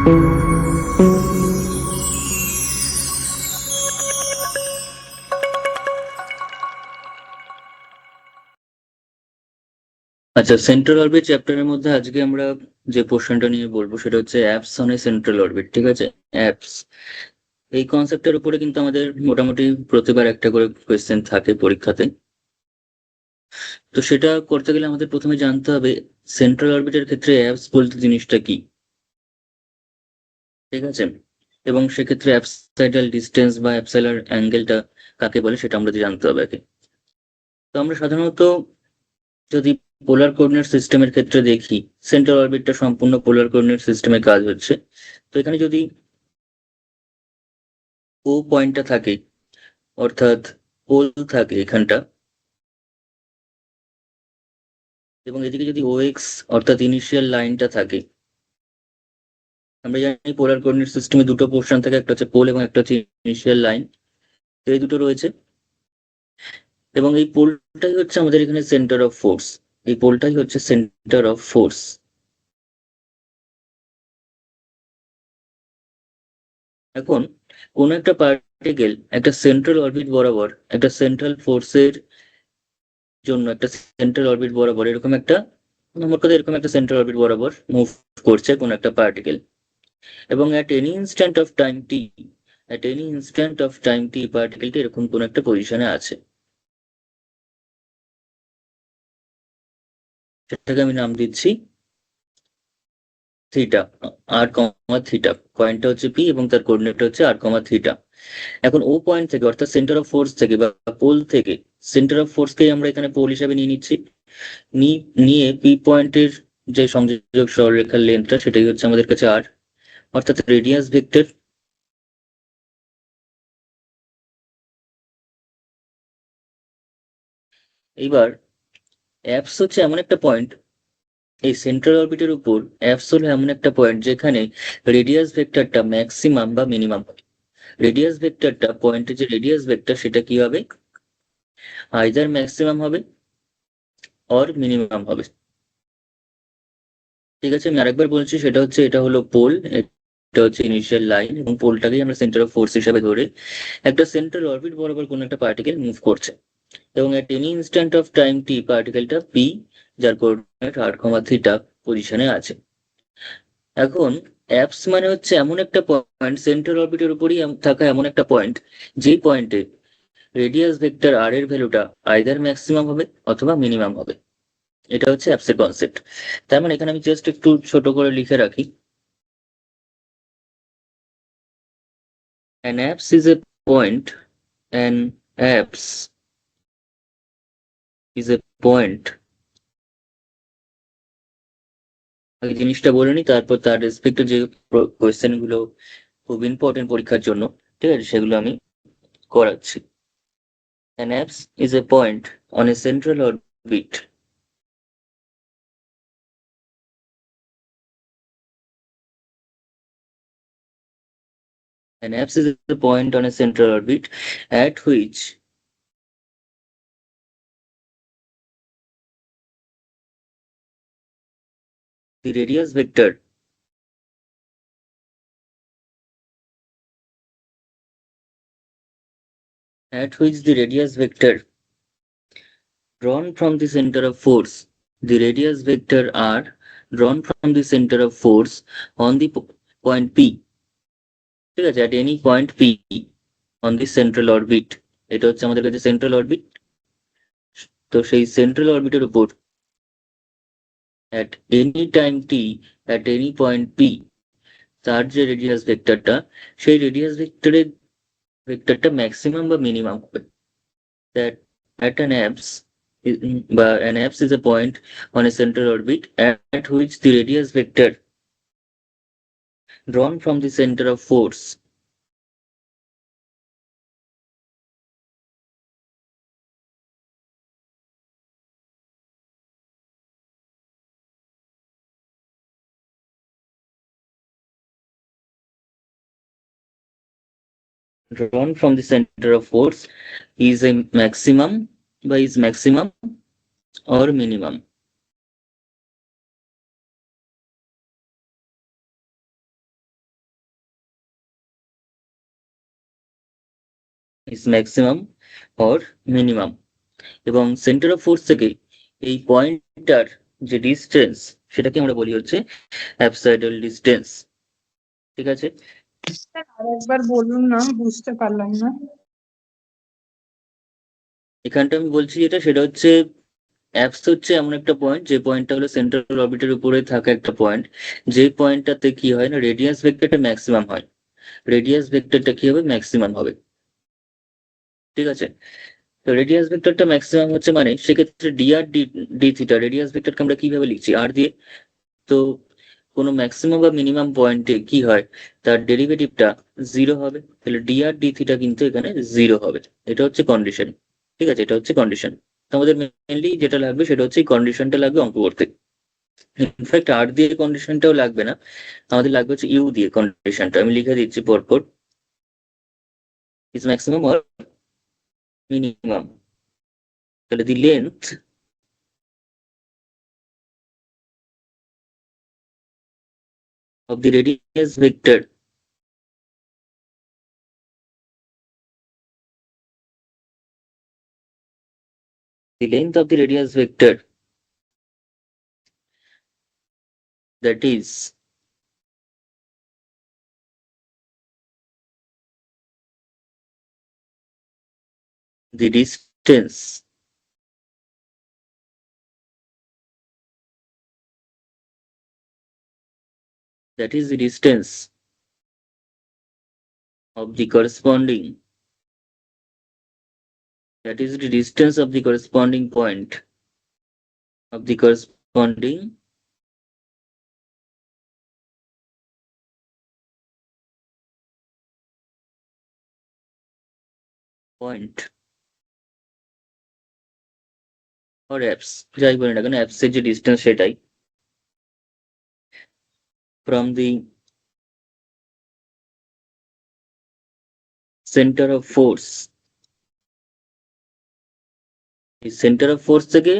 আচ্ছা, central orbit চ্যাপ্টারের মধ্যে আজকে আমরা যে পোর্শনটা নিয়ে বলবো সেটা হচ্ছে apps on a central orbit. ঠিক আছে, অ্যাপস এই কনসেপ্টের উপরে কিন্তু আমাদের মোটামুটি প্রতিবার একটা করে কোয়েশ্চেন থাকে পরীক্ষাতে। তো সেটা করতে গেলে আমাদের প্রথমে জানতে হবে সেন্ট্রাল অরবিটের ক্ষেত্রে অ্যাপস বলতে জিনিসটা কি। ঠিক আছে, এবং সেক্ষেত্রে অ্যাপসাইডাল ডিস্টেন্স বা অ্যাপসাইলার অ্যাঙ্গেলটা কাকে বলে সেটা আমাদের জানতে হবে আগে। তো আমরা সাধারণত যদি পোলার কোঅর্ডিনেট সিস্টেমের ক্ষেত্রে দেখি, সেন্ট্রাল অরবিটটা সম্পূর্ণ পোলার কোঅর্ডিনেট সিস্টেমে কাজ হচ্ছে। তো এখানে যদি ও পয়েন্টটা থাকে, অর্থাৎ পোল থাকে এখানটা, এবং এদিকে যদি ও এক্স অর্থাৎ ইনিশিয়াল লাইনটা থাকে। আমরা জানি পোলার কোঅর্ডিনেট সিস্টেমে দুটো পোর্শন থাকে, একটা হচ্ছে পোল এবং একটা হচ্ছে ইনিশিয়াল লাইন। তো এই দুটো রয়েছে, এবং এই পোলটাই হচ্ছে আমাদের এখানে সেন্টার অফ ফোর্স। এই পোলটাই হচ্ছে সেন্টার অফ ফোর্স। এখন কোন একটা পার্টিকেল একটা সেন্ট্রাল অরবিট বরাবর একটা সেন্ট্রাল ফোর্সের জন্য একটা সেন্ট্রাল অরবিট বরাবর এরকম একটা, আমার কথা এরকম একটা সেন্ট্রাল অরবিট বরাবর মুভ করছে কোন একটা পার্টিকেল, এবং at any instant of time t, at any instant of time t পার্টিকেলটি এরকম কোন একটা পজিশনে আছে। সেটাকে আমি নাম দিচ্ছি থিটা, আর কমা থিটা। পয়েন্টটা হচ্ছে পি এবং তার কোঅর্ডিনেট হচ্ছে আর কমা থিটা। এখন ও পয়েন্ট থেকে অর্থাৎ সেন্টার অফ ফোর্স থেকে বা পোল থেকে, সেন্টার অফ ফোর্সকেই আমরা এখানে পোল হিসাবে নিয়ে নিচ্ছি। নিয়ে পি পয়েন্টের যে সংযোজক সরলরেখার লেন্থটা সেটাই হচ্ছে আমাদের কাছে আর, অর্থাৎ রেডিয়াস ভেক্টর। এইবার অ্যাপস হচ্ছে এমন একটা পয়েন্ট, এই সেন্ট্রাল অরবিটের উপর অ্যাপস হলো এমন একটা পয়েন্ট যেখানে রেডিয়াস ভেক্টরটা ম্যাক্সিমাম বা মিনিমাম হবে। রেডিয়াস ভেক্টরটা, পয়েন্টের যে রেডিয়াস ভেক্টর সেটা কি হবে, আইদার ম্যাক্সিমাম হবে অর মিনিমাম হবে। ঠিক আছে, আমি আরেকবার বলছি, সেটা হচ্ছে এটা হলো পোল, এটা হচ্ছে ইনিশিয়াল লাইন, এবং পোলটাকেই আমরা সেন্টার অফ ফোর্স হিসাবে ধরে একটা সেন্ট্রাল অরবিট বরাবর কোনো একটা পার্টিকেল মুভ করছে, এবং at any instant of time t পার্টিকেলটা পি, যার কোঅর্ডিনেট আর কমা থিটা পজিশনে আছে। এখন অ্যাপস মানে হচ্ছে এমন একটা পয়েন্ট, সেন্ট্রাল অরবিটের উপরই থাকা এমন একটা পয়েন্ট, যেই পয়েন্টে রেডিয়াস ভেক্টর আর এর ভ্যালুটা আইদার ম্যাক্সিমাম হবে অথবা মিনিমাম হবে। এটা হচ্ছে অ্যাপসের কনসেপ্ট। তার মানে এখানে আমি জাস্ট একটু ছোট করে লিখে রাখি, an apse is a point, an apse is a point। আগে জিনিসটা বলে নি, তারপর তার রেসপেক্টে যে কোয়েশ্চেন গুলো খুব ইম্পর্টেন্ট পরীক্ষার জন্য, ঠিক আছে, সেগুলো আমি করাচ্ছি। An apse is a point on a central orbit. An apse is a point on a central orbit at which the radius vector at which the radius vector drawn from the center of force, the radius vector r drawn from the center of force on the point P, ঠিক আছে, at any point P on the central orbit। এটা হচ্ছে আমাদের কাছে central orbit. তো সেই central অরবিটের উপর at any time t at any point P তার যে রেডিয়াস ভেক্টরটা, সেই রেডিয়াস ভেক্টরটা ম্যাক্সিমাম বা মিনিমাম হবে। That at an apse বা an apse is a point on a central orbit at which the radius vector drawn from the center of force drawn from the center of force is a maximum by is maximum or minimum। is maximum or minimum, এবং centre of force থেকে এই পয়েন্টটার যে distance সেটাকে আমরা বলি হচ্ছে অ্যাবসিডাল distance. ঠিক আছে, আরেকবার বলুন না, বুঝতে পারলাম না। এখানটা আমি বলছি যেটা সেটা হচ্ছে অ্যাপস হচ্ছে এমন একটা পয়েন্ট, যে পয়েন্টটা হলো সেন্ট্রাল অরবিটের উপরে থাকা একটা পয়েন্ট, যে পয়েন্টটাতে কি হয় না রেডিয়াস ভেক্টরটা ম্যাক্সিমাম হয়, রেডিয়াস ভেক্টরটা কি হবে ম্যাক্সিমাম হবে। ঠিক আছে, তো রেডিয়াস ভেক্টরটা ম্যাক্সিমাম হচ্ছে মানে সেক্ষেত্রে D r D D theta, radius ভেক্টরকে আমরা কিভাবে লিখছি আর দিয়ে। তো কোনো ম্যাক্সিমাম বা মিনিমাম পয়েন্টে কি হয় তার ডেরিভেটিভটা জিরো হবে, তাহলে ডি আর ডি থিটা কিন্তু এখানে জিরো হবে। এটা হচ্ছে কন্ডিশন। ঠিক আছে, এটা হচ্ছে কন্ডিশন। আমাদের মেনলি যেটা লাগবে সেটা হচ্ছে এই কন্ডিশনটা লাগবে অঙ্ক করতে। ইনফ্যাক্ট আর দিয়ে কন্ডিশনটাও লাগবে না, আমাদের লাগবে হচ্ছে ইউ দিয়ে কন্ডিশনটা। আমি লিখে দিচ্ছি পরপর, ইজ ম্যাক্সিমাম অর মিনিমাম। তাহলে the length of the radius vector the length of the radius vector, that is the distance that is the distance of the corresponding, that is the distance of the corresponding point of the corresponding point or apse, যাই বলি না কেন apse এর যে distance সেটাই, from the center of force, এই centre of force থেকে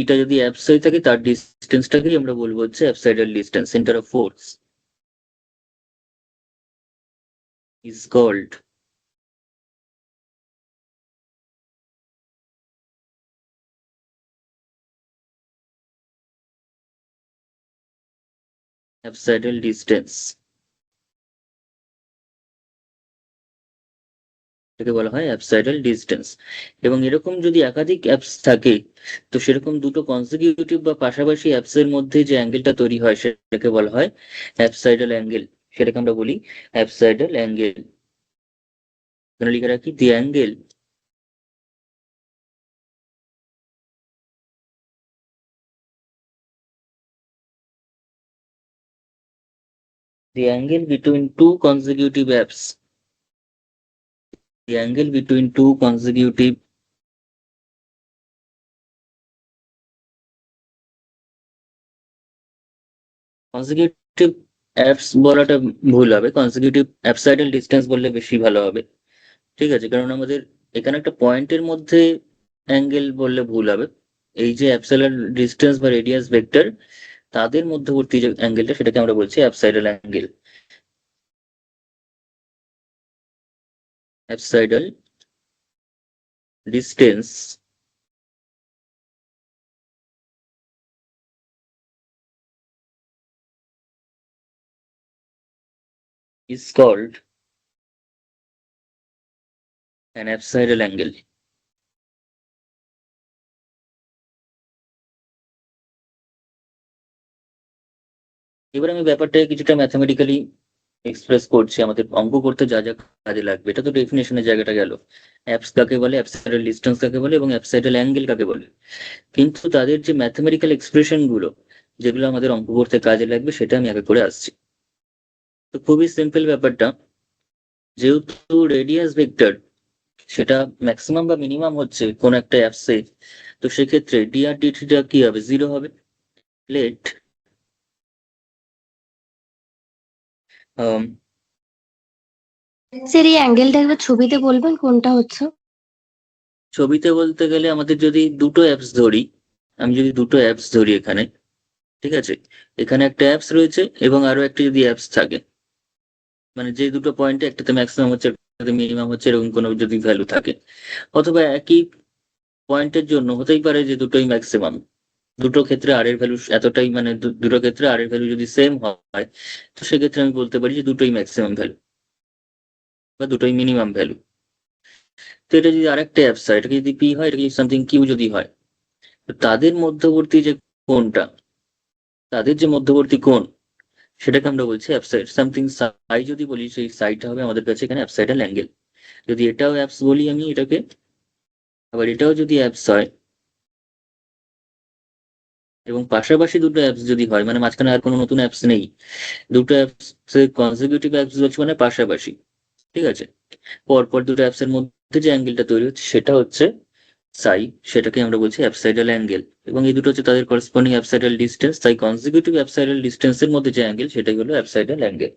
এটা যদি অ্যাপস হয়ে থাকে তার ডিস্টেন্সটাকেই আমরা বলবো হচ্ছে apsidal distance. Centre of force is called apsidal distance, এটাকে বলা হয় অ্যাপসাইডাল ডিস্টেন্স। এবং এরকম যদি একাধিক অ্যাপস থাকে তো সেরকম দুটো কনসিকিউটিভ বা পাশাপাশি অ্যাপস এর মধ্যে যে অ্যাঙ্গেলটা তৈরি হয় সেটাকে বলা হয় অ্যাপসাইডাল অ্যাঙ্গেল, সেটাকে আমরা বলি অ্যাপসাইডাল অ্যাঙ্গেল। এখানে লিখে রাখি দি angle the angle between two consecutive apps, the angle between two consecutive apps বলাটা ভুল হবে, কনসিকিউটিভ অ্যাপসাইডাল ডিস্টেন্স বললে বেশি ভালো হবে। ঠিক আছে, কারণ আমাদের এখানে একটা পয়েন্টের মধ্যে অ্যাঙ্গেল বললে ভুল হবে। এই যে অ্যাপসাইডাল ডিস্টেন্স বা রেডিয়াস ভেক্টর তাদের মধ্যবর্তী যে অ্যাঙ্গেলটা সেটাকে আমরা বলছি apsidal angle. Apsidal distance is called an apsidal angle. এবার আমি ব্যাপারটাকে কিছুটা ম্যাথমেটিক্যালি এক্সপ্রেস করছি, আমাদের অঙ্ক করতে যা যা কাজে লাগবে। এটা তো ডেফিনেশনের জায়গাটা গেল, অ্যাপস কাকে বলে, অ্যাপসাইডাল ডিস্টেন্স কাকে বলে এবং অ্যাপসাইডাল অ্যাঙ্গেল কাকে বলে। কিন্তু তাদের যে ম্যাথমেটিক্যাল এক্সপ্রেশন গুলো যেগুলো আমাদের অঙ্ক করতে কাজে লাগবে সেটা আমি আগে করে আসছি। তো খুবই সিম্পল ব্যাপারটা, যেহেতু রেডিয়াস ভেক্টর সেটা ম্যাক্সিমাম বা মিনিমাম হচ্ছে কোন একটা অ্যাপসে, তো সেক্ষেত্রে ডি আর ডি থিটা কি হবে, জিরো হবে। লেট স্যার এই অ্যাঙ্গেলটা একবার ছবিতে বলবেন কোনটা হচ্ছে? ছবিতে বলতে গেলে আমাদের যদি দুটো অ্যাপস ধরি, আমি যদি দুটো অ্যাপস ধরি এখানে, ঠিক আছে, এখানে একটা অ্যাপস রয়েছে এবং আরো একটা যদি অ্যাপস থাকে, মানে যে দুটো পয়েন্টে একটাতে ম্যাক্সিমাম হচ্ছে মিনিমাম হচ্ছে এরকম কোনো যদি ভ্যালু থাকে, অথবা একই পয়েন্টের জন্য হতেই পারে যে দুটোই ম্যাক্সিমাম। দুটো ক্ষেত্রে আর এর ভ্যালু এতটাই, মানে দুটো ক্ষেত্রে আর এর ভ্যালু যদি সেম হয়, তো সেক্ষেত্রে আমি বলতে পারি যে দুটোই ম্যাক্সিমাম ভ্যালু বা দুটোই মিনিমাম ভ্যালু। তো এটা যদি আরেকটা অ্যাপস হয়, এটাকে যদি পি হয়, এটাকে সামথিং কিউ যদি হয়, তো তাদের মধ্যবর্তী যে কোণটা, তাদের যে মধ্যবর্তী কোণ, সেটাকে আমরা বলছি অ্যাবসাইড। সামথিং সাই যদি বলি, সেই সাইটা হবে আমাদের কাছে এখানে অ্যাবসাইডাল অ্যাঙ্গেল। যদি এটাও অ্যাপস বলি আমি এটাকে, আবার এটাও যদি অ্যাপস হয় এবং পাশাপাশি দুটো অ্যাপস যদি হয়, মানে মাঝখানে আর কোনো নতুন অ্যাপস নেই, দুটো অ্যাপস কনজিকিউটিভ অ্যাপস বলছি মানে পাশাপাশি, ঠিক আছে, পরপর দুটো অ্যাপস এর মধ্যে যে অ্যাঙ্গেলটা তৈরি হচ্ছে সেটা হচ্ছে সাই, সেটাকে আমরা বলছি অ্যাবসাইডাল অ্যাঙ্গেল। এবং এই দুটো হচ্ছে তাদের করেসপন্ডিং অ্যাবসাইডাল ডিস্টেন্স, তাই কনজিকিউটিভ অ্যাবসাইডাল ডিস্টেন্সের মধ্যে যে অ্যাঙ্গেল সেটাই হলো অ্যাবসাইডাল অ্যাঙ্গেল।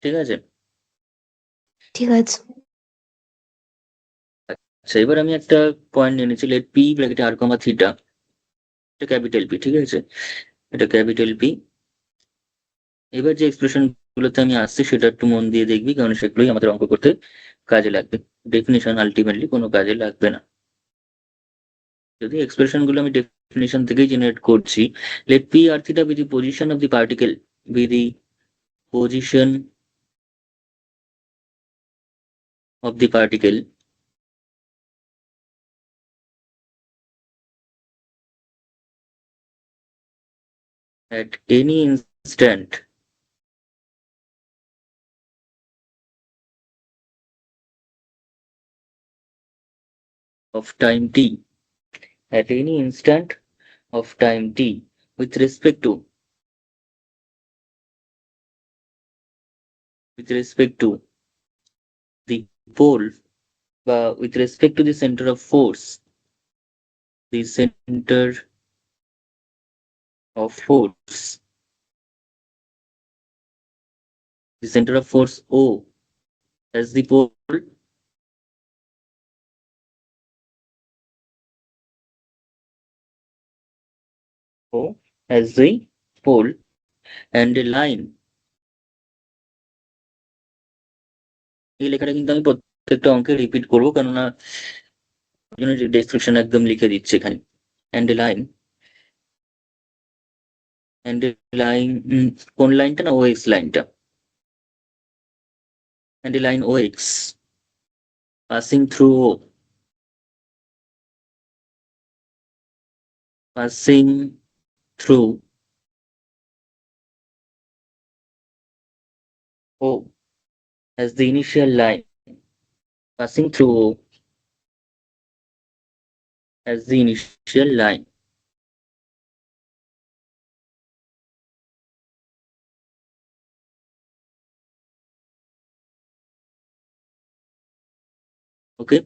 ঠিক আছে। ঠিক আছে। আচ্ছা, এবার আমি একটা পয়েন্ট নিয়ে নিচ্ছি, লেট পি ব্র্যাকেটে আর কমা থিটা, এটা ক্যাপিটাল পি, ঠিক আছে, এটা ক্যাপিটাল পি। এবার যে এক্সপ্রেশন গুলোতে আমি আসছি সেটা একটু মন দিয়ে দেখবি, কারণ সেগুলোই আমাদের অঙ্ক করতে কাজে লাগবে। ডেফিনিশন আলটিমেটলি কোনো কাজে লাগবে না। যদি এক্সপ্রেশন গুলো আমি ডেফিনিশন থেকেই জেনারেট করছি, let P R theta be the position of the particle, be the position of the particle at any instant of time t, at any instant of time t with respect to, with respect to the pole, with respect to the center of force, the center of force, the center of force O as the pole, O as the pole, and a line, এই লেখাটা কিন্তু আমি প্রত্যেকটা অঙ্কে repeat করবো, কেননা description একদম লিখে দিচ্ছে এখানে। and a line, and a line, কোন লাইনটা না, OX লাইনটা, and a line OX passing through O, passing through O as the initial line, passing through O as the initial line. ওকে,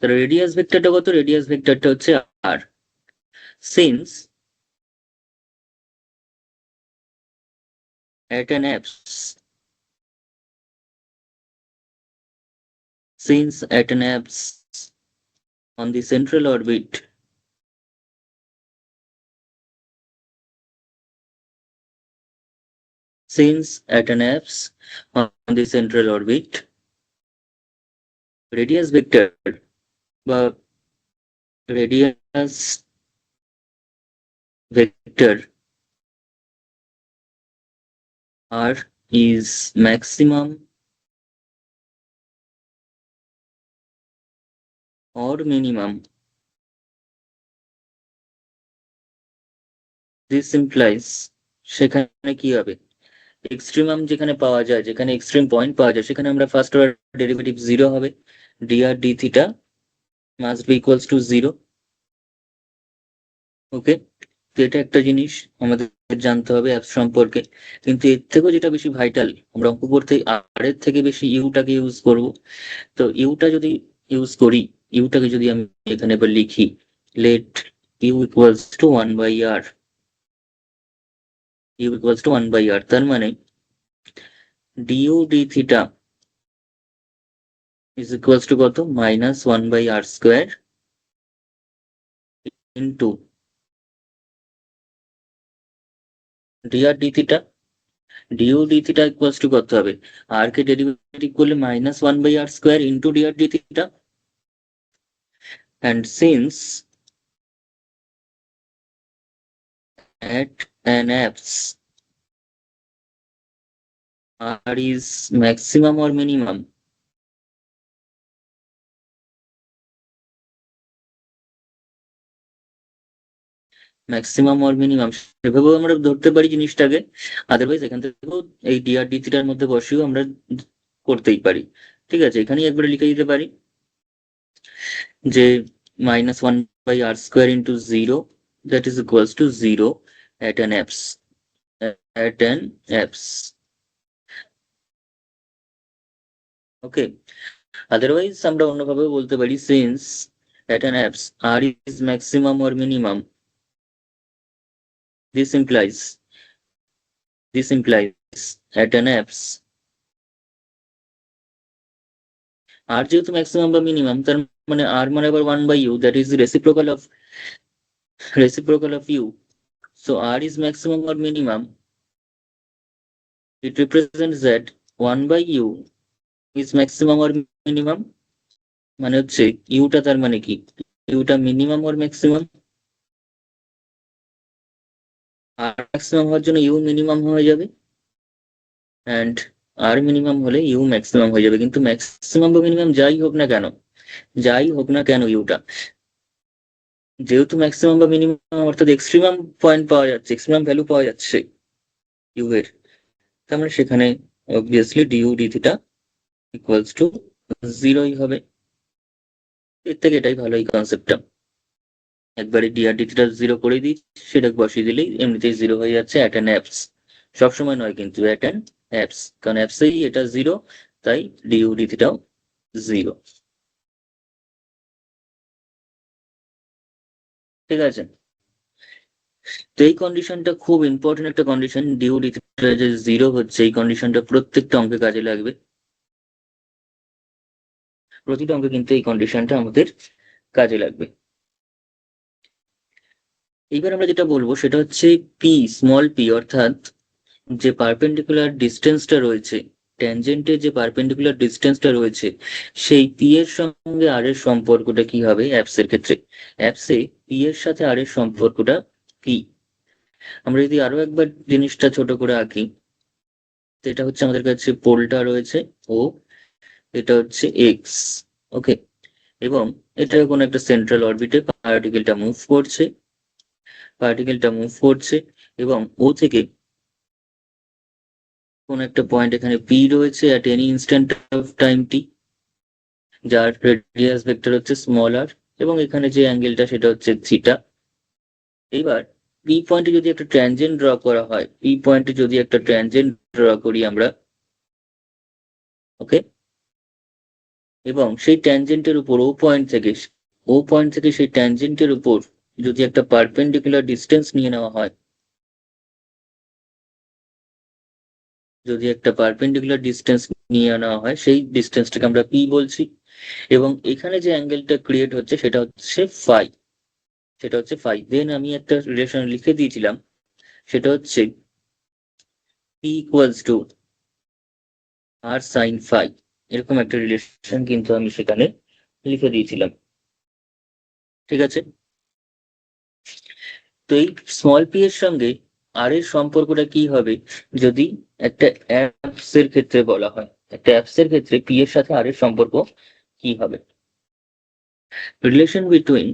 তো রেডিয়াস ভেক্টরটা কত? রেডিয়াস ভেক্টরটা হচ্ছে r. Since at an apse, since at an apse on the central orbit, since at an apse on the central orbit, radius vector বা radius vector r is maximum or minimum. This implies, সেখানে কি হবে, extremum যেখানে পাওয়া যায়, যেখানে extreme point পাওয়া যায়, সেখানে আমরা ফার্স্ট অর্ডার ডেরিভেটিভ জিরো হবে, dr d theta must be equals to 0. ওকে, তো এটা একটা জিনিস আমাদের জানতে হবে অ্যাপস সম্পর্কে। কিন্তু এর থেকেও যেটা বেশি ভাইটাল, আমরা অঙ্ক করতে আর এর থেকে বেশি ইউটাকে ইউজ করব। তো ইউটা যদি ইউজ করি, ইউটাকে যদি আমি এখানে এবার লিখি, let U equals to 1/r, U equals to 1/r, তার মানে du D theta is equals to কত, -1/r² into dr d theta, du D theta equals to কত হবে? আর কে ডেরিভেটিভ করলে -1/r² into dr d theta, and since at an apse r is maximum or minimum, maximum or minimum সেভাবেও আমরা ধরতে পারি জিনিসটাকে, আদারওয়াইজ এখান থেকেও এই ডিআর ডি থিটার মধ্যে বসিয়েও আমরা করতেই পারি। ঠিক আছে, এখানেই একবারে লিখে দিতে পারি যে -1/r² into 0 that is equals to 0 at an apse, at an apse. Okay, otherwise আমরা অন্যভাবে বলতে পারি since at an apse r is maximum or minimum, this implies at an apse আর যেহেতু ম্যাক্সিমাম বা মিনিমাম, তার মানে আর মানে আবার 1/u, that is reciprocal of u. So r is maximum or minimum, it represents that 1/u is maximum or minimum, মানে হচ্ছে Yuta তার মানে কি, ইউটা minimum or maximum, R maximum হওয়ার জন্য ইউ মিনিমাম হয়ে যাবে, অ্যান্ড আর মিনিমাম হলে ইউ ম্যাক্সিমাম হয়ে যাবে। কিন্তু ম্যাক্সিমাম বা মিনিমাম যাই হোক না কেন ইউটা যেহেতু ম্যাক্সিমাম বা মিনিমাম অর্থাৎ এক্সট্রিমাম পয়েন্ট পাওয়া যাচ্ছে, এক্সট্রিমাম ভ্যালু পাওয়া যাচ্ছে ইউ এর, তার মানে সেখানে obviously du D theta equals to 0ই হবে। এর থেকে এটাই ভালো এই কনসেপ্টটা, একবারে ডিআর ডি থিটা 0 করে দিই, সেটা বসিয়ে দিলেই এমনিতেই 0 হয়ে যাচ্ছে অ্যাট অ্যান অ্যাপস। সবসময় নয় কিন্তু, অ্যাট অ্যান অ্যাপস, কারণ অ্যাপসেই এটা 0, তাই ডিউ ডি থিটাও 0। ঠিক আছে, তো এই কন্ডিশনটা খুব ইম্পর্টেন্ট একটা কন্ডিশন, ডিউ ডি থিটা যে 0 হচ্ছে, এই কন্ডিশনটা প্রত্যেকটা অঙ্কে কাজে লাগবে, প্রতিটা অঙ্কে কিন্তু এই কন্ডিশনটা আমাদের কাজে লাগবে। এইবার আমরা যেটা বলবো সেটা হচ্ছে পি, স্মল পি, অর্থাৎ যে পারপেন্ডিকুলার ডিস্টেন্সটা রয়েছে, ট্যানজেন্টের যে পারপেন্ডিকুলার ডিস্টেন্সটা রয়েছে, সেই পি এর সঙ্গে আর এর সম্পর্কটা কি হবে অ্যাপসের ক্ষেত্রে? অ্যাপসে পি এর সাথে আর এর সম্পর্কটা কি? আমরা যদি আরো একবার জিনিসটা ছোট করে আঁকি, তো এটা হচ্ছে আমাদের কাছে পোলটা রয়েছে ও এটা হচ্ছে এক্স, ওকে, এবং এটা কোনো একটা সেন্ট্রাল অরবিটে পার্টিকেলটা মুভ করছে, এবং ও থেকে কোন একটা পয়েন্ট এখানে পি রয়েছে at any instant of time t, যার রেডিয়াস ভেক্টর হচ্ছে স্মল আর, এবং এখানে যে অ্যাঙ্গেলটা সেটা হচ্ছে থিটা। এবার পি পয়েন্টে যদি একটা ট্যানজেন্ট ড্র করা হয়, করি আমরা, ওকে, এবং সেই ট্যানজেন্টের উপর ও পয়েন্ট থেকে সেই ট্যানজেন্টের উপর যদি একটা পারপেন্ডিকুলার ডিস্টেন্স নিয়ে নেওয়া হয়, সেই ডিস্টেন্সটাকে আমরা পি বলছি, এবং এখানে যে অ্যাঙ্গেলটা ক্রিয়েট হচ্ছে সেটা হচ্ছে ফাই। দেন আমি একটা রিলেশন লিখে দিয়েছিলাম, সেটা হচ্ছে P equals to R sine phi, এরকম একটা রিলেশন কিন্তু আমি সেখানে লিখে দিয়েছিলাম। ঠিক আছে, তো এই স্মল পি এর সঙ্গে আর এর সম্পর্কটা কি হবে যদি একটা অ্যাপস এর ক্ষেত্রে বলা হয়, একটা অ্যাপস এর ক্ষেত্রে পি এর সাথে আর এর সম্পর্ক কি হবে? Relation between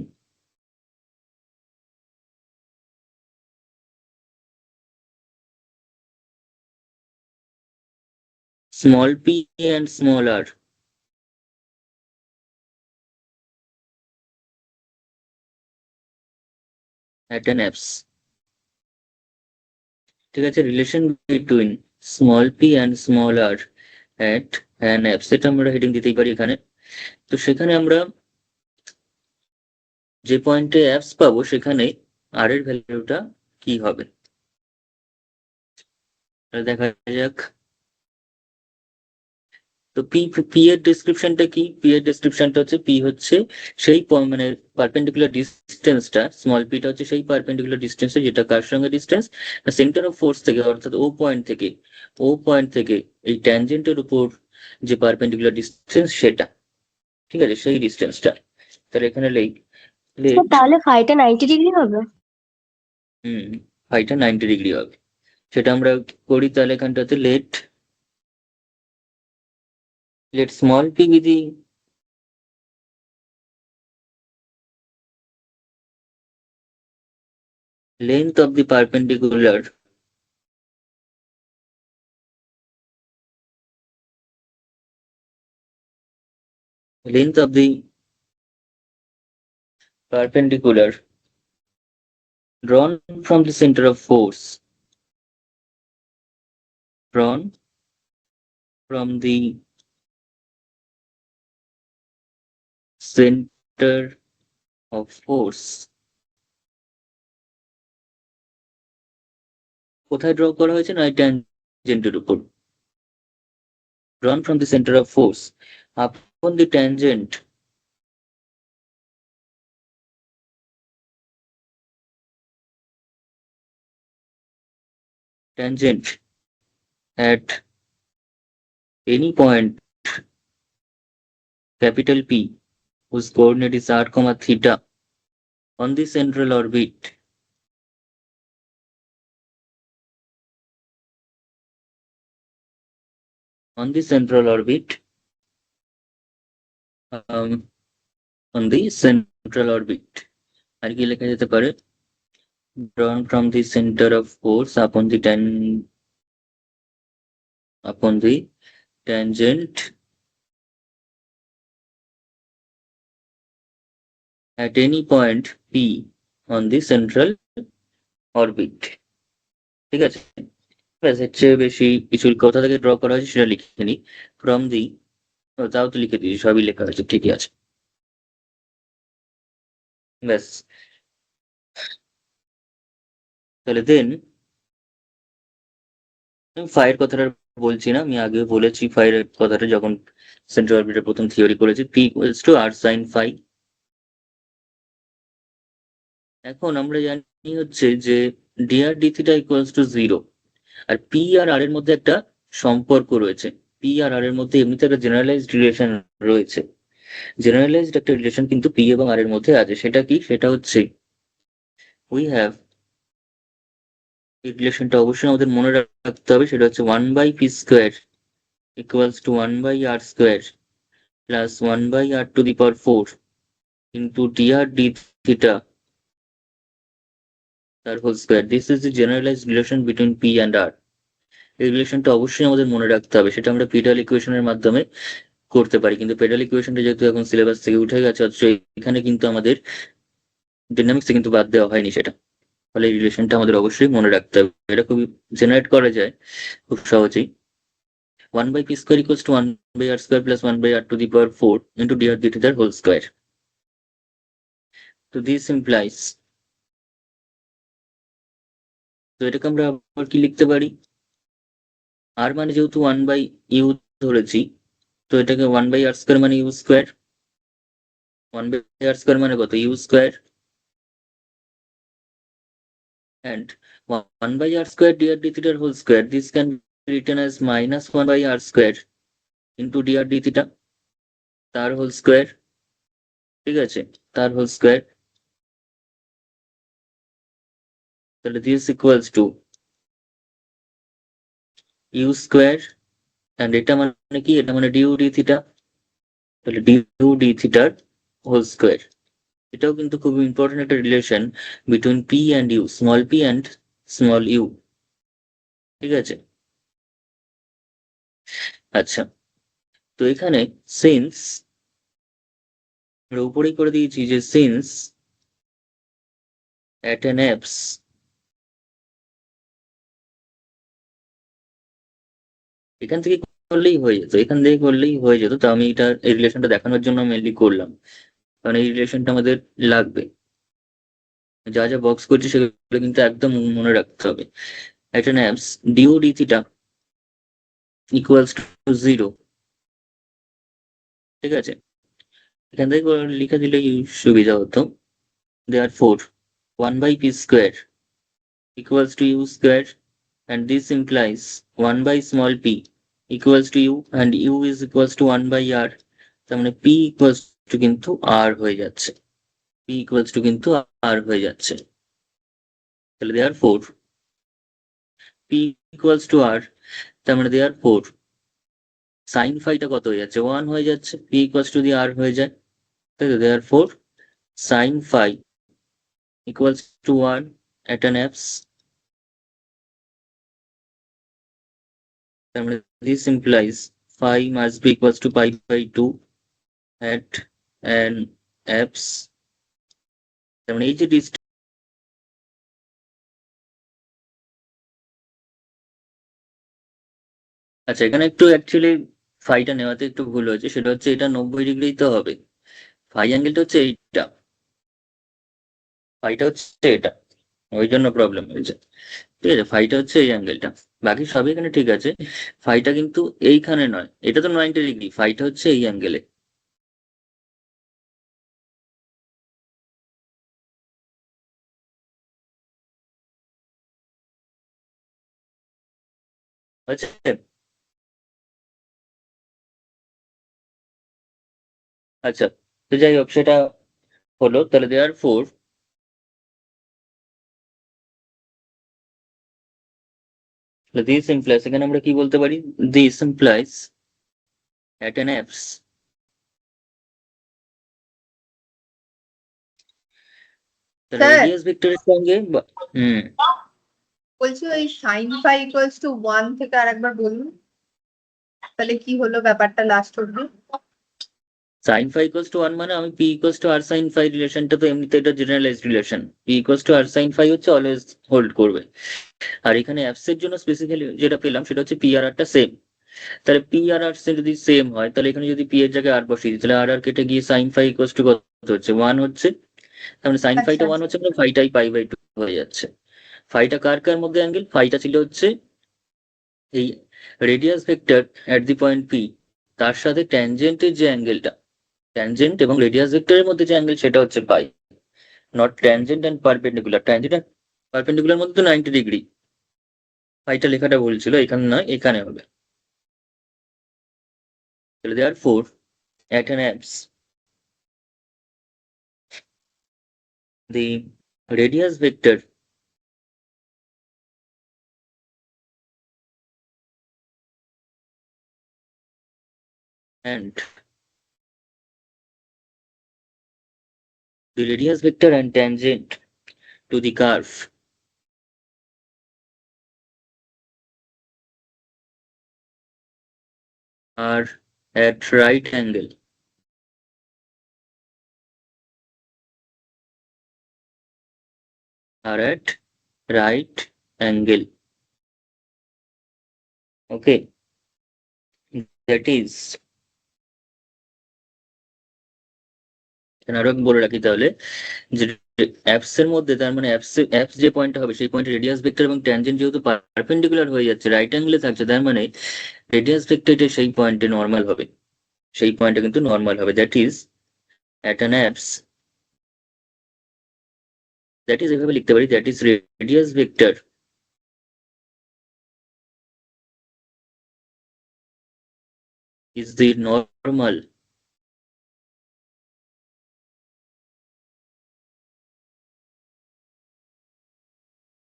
small p and small r at an apse, ঠিক আছে, relation between small P and small R at an apse, এটা আমরা হেডিং দিতেই পারি এখানে। তো সেখানে আমরা যে পয়েন্টে অ্যাপস পাবো সেখানে আর এর ভ্যালুটা কি হবে দেখা যাক। তো পি এর ডেসক্রিপশনটা কি? পি এর ডেসক্রিপশনটা হচ্ছে পি হচ্ছে সেই মানে পারপেন্ডিকুলার ডিস্টেন্সটা, স্মল পিটা হচ্ছে সেই পারপেন্ডিকুলার ডিস্টেন্স যেটা কার সঙ্গে ডিস্টেন্স, সেন্টার অফ ফোর্স থেকে অর্থাৎ ও পয়েন্ট থেকে এই ট্যানজেন্টের উপর যে পারপেন্ডিকুলার ডিস্টেন্স সেটা, ঠিক আছে, সেই ডিস্টেন্সটা। তাহলে এখানে তাহলে ফাইটা 90 ডিগ্রি হবে। ফাইটা 90 ডিগ্রি হবে, সেটা আমরা করি। তাহলে এখানটাতে let small p be the length of the perpendicular drawn from the center of force, drawn from the center of force, কোথায় ড্র করা হয়েছে? না, ট্যানজেন্টের উপর। drawn from the center of force upon the tangent at any point capital P whose coordinate is r, theta on the central orbit on the central orbit আর কি লেখা যেতে পারে? drawn from the center of force upon the tangent at any point P on the central orbit, ঠিক আছে। ব্যাস, এর চেয়ে বেশি কিছু কোথা থেকে ড্র করা হয়েছে সেটা লিখে নি। ফ্রম দি, তাও তো লিখে দিয়েছি, সবই লেখা আছে, ঠিকই আছে। ব্যাস, তাহলে দেন ফাইয়ের কথাটা বলছি না, আমি আগে বলেছি ফাইয়ের কথাটা যখন সেন্ট্রাল অরবিটের প্রথম থিওরি করেছি, p equals to R sine phi. এখন আমরা জানি হচ্ছে যে d r D theta equals to 0, আর পি আর আর এর মধ্যে একটা সম্পর্ক রয়েছে। পি আর আর এর মধ্যে এমনিতে একটা জেনারেলাইজড রিলেশন রয়েছে, জেনারেলাইজড একটা রিলেশন কিন্তু পি এবং আর এর মধ্যে আছে। সেটা কি? সেটা হচ্ছে উই হ্যাভ, এই রিলেশনটা অবশ্যই আমাদের মনে রাখতে হবে, সেটা হচ্ছে 1/p² equals to 1/r² plus 1/r⁴ into dr d theta তার whole square. This is the generalized relation between P and r. এই রিলেশনটা অবশ্যই আমাদের মনে রাখতে হবে, সেটা আমরা পেডাল ইকুয়েশনের মাধ্যমে করতে পারি, কিন্তু পেডাল ইকুয়েশনটা যেহেতু এখন সিলেবাস থেকে উঠে গেছে, অথচ এখানে কিন্তু আমাদের ডাইনামিক্সে কিন্তু বাদ দেওয়া হয়নি সেটা। ফলে এই রিলেশনটা আমাদের অবশ্যই মনে রাখতে হবে। এটা খুবই জেনারেট করা যায় খুব সহজেই। 1/p² equals to 1/r² plus 1/r⁴ into dr d theta whole square. So this implies, তো এটাকে আমরা আবার কি লিখতে পারি? আর মানে যেহেতু 1/u ধরেছি, তো এটাকে 1/r² মানে u², 1/r² মানে কত? u², and 1/r² dr d theta whole square, this can be written as minus 1/r² into dr d theta তার হোল স্কোয়ার, ঠিক আছে, তার হোল স্কোয়ার। তাহলে this equals to u², and এটা মানে কি? এটা মানে du d theta, তাহলে du d theta whole square. এটাও কিন্তু খুব ইম্পর্টেন্ট একটা relation between P and U, small P and small U, ঠিক আছে। আচ্ছা, তো এখানে সিন্স আমরা উপরেই করে দিয়েছি যে সিন্স at an apse এখান থেকে করলেই হয়ে যেত, তো আমি এটা এই রিলেশনটা দেখানোর জন্য মেনলি করলাম, কারণ এই রিলেশনটা আমাদের লাগবে। যা যা বক্স করছি সেগুলো কিন্তু একদম মনে রাখতে হবে। at an apse du d theta equals to 0, ঠিক আছে, এখান থেকে লিখে দিলে সুবিধা হতো। Therefore 1/p² equals to u square, and this implies 1 by small p equals to u, and u is equals to 1 by r, তার মানে p equals to কিন্তু r হয়ে যাচ্ছে, p equals to কিন্তু r হয়ে যাচ্ছে। তাহলে therefore p equals to r, তার মানে therefore sin phi টা কত হয়ে যাচ্ছে, 1 হয়ে যাচ্ছে, p equals to the r হয়ে যায়, তাই তো। therefore sin phi equals to 1 at an apse, তার মানে this implies phi must be equals to pi by 2 at an apse, তার মানে এই যে আচ্ছা, এখানে একটু অ্যাকচুয়ালি ফাইটা নেওয়াতে একটু ভুল হয়েছে, সেটা হচ্ছে এটা 90 ডিগ্রি তো হবে, ফাই অ্যাঙ্গেলটা হচ্ছে এইটা, ফাইটা হচ্ছে এটা, ওই জন্য প্রবলেম হয়েছে। ঠিক আছে, ফাইটা হচ্ছে এই অ্যাঙ্গেলটা, বাকি সবই এখানে ঠিক আছে, ফাইটা কিন্তু এইখানে নয়, এটা তো 90 ডিগ্রি, ফাইটা হচ্ছে এই অ্যাঙ্গেলে। আচ্ছা আচ্ছা, তো যাই হোক, সেটা হলো। তাহলে দেয়ার ফোর দিস ইমপ্লাইজ, এখানে আমরা কি বলতে পারি, this implies at an apps, তাহলে স্যার রেডিয়াস ভেক্টরের সঙ্গে হুম, বলছি ওই সাইন ফাই ইকুয়ালস টু 1 থেকে আরেকবার বলুন, তাহলে কি হলো ব্যাপারটা লাস্ট অব্দি। সাইন ফাই ইকুয়ালস টু 1 মানে আমি P equals to R sine phi রিলেশনটা তো এমনিতে এটা generalised relation, P equals to R sine phi হচ্ছে অলওয়েজ হোল্ড করবে। আর এখানে অ্যাপসের জন্য স্পেসিফিক্যালি যেটা পেলাম সেটা হচ্ছে পি আর আরটা সেম, তাহলে পি আর আর যদি সেম হয়, তাহলে এখানে যদি পি এর জায়গায় আর বসিয়ে দিই, তাহলে আর আর কেটে গিয়ে সাইন ফাই ইকুয়ালস টু কত হচ্ছে, 1 হচ্ছে, তার মানে সাইন আচ্ছা ফাইটা 1 হচ্ছে, মানে ফাইটাই পাই বাই 2 হয়ে যাচ্ছে। ফাইটা কার কার মধ্যে অ্যাঙ্গেল, ফাইটা ছিল হচ্ছে এই radius vector at the point P, তার সাথে ট্যানজেন্টের যে অ্যাঙ্গেলটা, ট্যানজেন্ট এবং রেডিয়াস ভেক্টরের মধ্যে যে অ্যাঙ্গেল সেটা হচ্ছে pi, not tangent and perpendicular, tangent and perpendicular মধ্যে তো 90 ডিগ্রি, ফাইটা লেখাটা ভুল ছিল, এখানে নয় এখানে হবে। তাহলে therefore at an apse the radius vector and the radius vector and tangent to the curve are at right angle, are at right angle. Okay, that is, আরো বলে রাখি তাহলে, যে অ্যাপস এর মধ্যে, তার মানে অ্যাপস যে পয়েন্টটা হবে সেই পয়েন্টে রেডিয়াস ভেক্টর এবং ট্যানজেন্ট যেহেতু পারপেন্ডিকুলার হয়ে যাচ্ছে, রাইট অ্যাঙ্গেলে থাকছে, তার মানে রেডিয়াস ভেক্টরটা সেই পয়েন্টে নর্মাল হবে, সেই পয়েন্টে কিন্তু নর্মাল হবে, that is at an apse, that is এভাবে লিখতে পারি, that is radius vector is the normal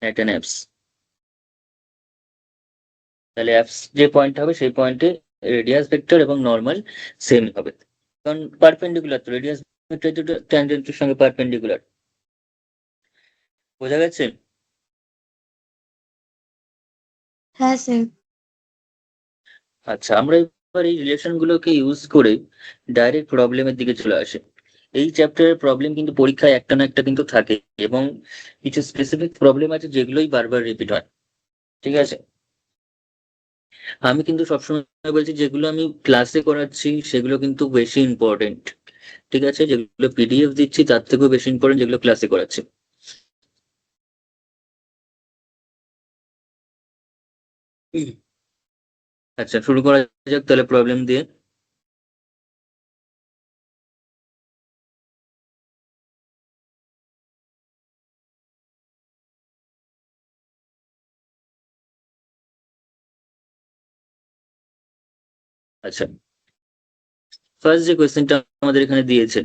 at an apse, তাহলে অ্যাপস যে পয়েন্ট হবে সেই পয়েন্টে রেডিয়াস ভেক্টর এবং নর্মাল সেম হবে, কারণ পারপেন্ডিকুলার তো, রেডিয়াস ভেক্টর দুটো ট্যানজেন্টের সঙ্গে পারপেন্ডিকুলার। বোঝা গেছে? হ্যাঁ স্যার। আচ্ছা, আমরা এবার এই রিলেশন গুলোকে ইউজ করে ডাইরেক্ট প্রবলেমের দিকে চলে আসে। এই চ্যাপ্টারের প্রবলেম কিন্তু পরীক্ষায় একটা না একটা কিন্তু থাকে, এবং কিছু স্পেসিফিক প্রবলেম আছে যেগুলোই বারবার রিপিট হয়। ঠিক আছে, আমি কিন্তু সবসময় বলছি যেগুলো আমি ক্লাসে করাচ্ছি সেগুলো কিন্তু বেশি ইম্পর্টেন্ট। ঠিক আছে, যেগুলো পিডিএফ দিচ্ছি তার থেকেও বেশি ইম্পর্টেন্ট যেগুলো ক্লাসে করাচ্ছি। আচ্ছা, শুরু করা যাক তাহলে প্রবলেম দিয়ে। আচ্ছা, ফার্স্ট যে কোয়েশ্চেনটা আমাদের এখানে দিয়েছে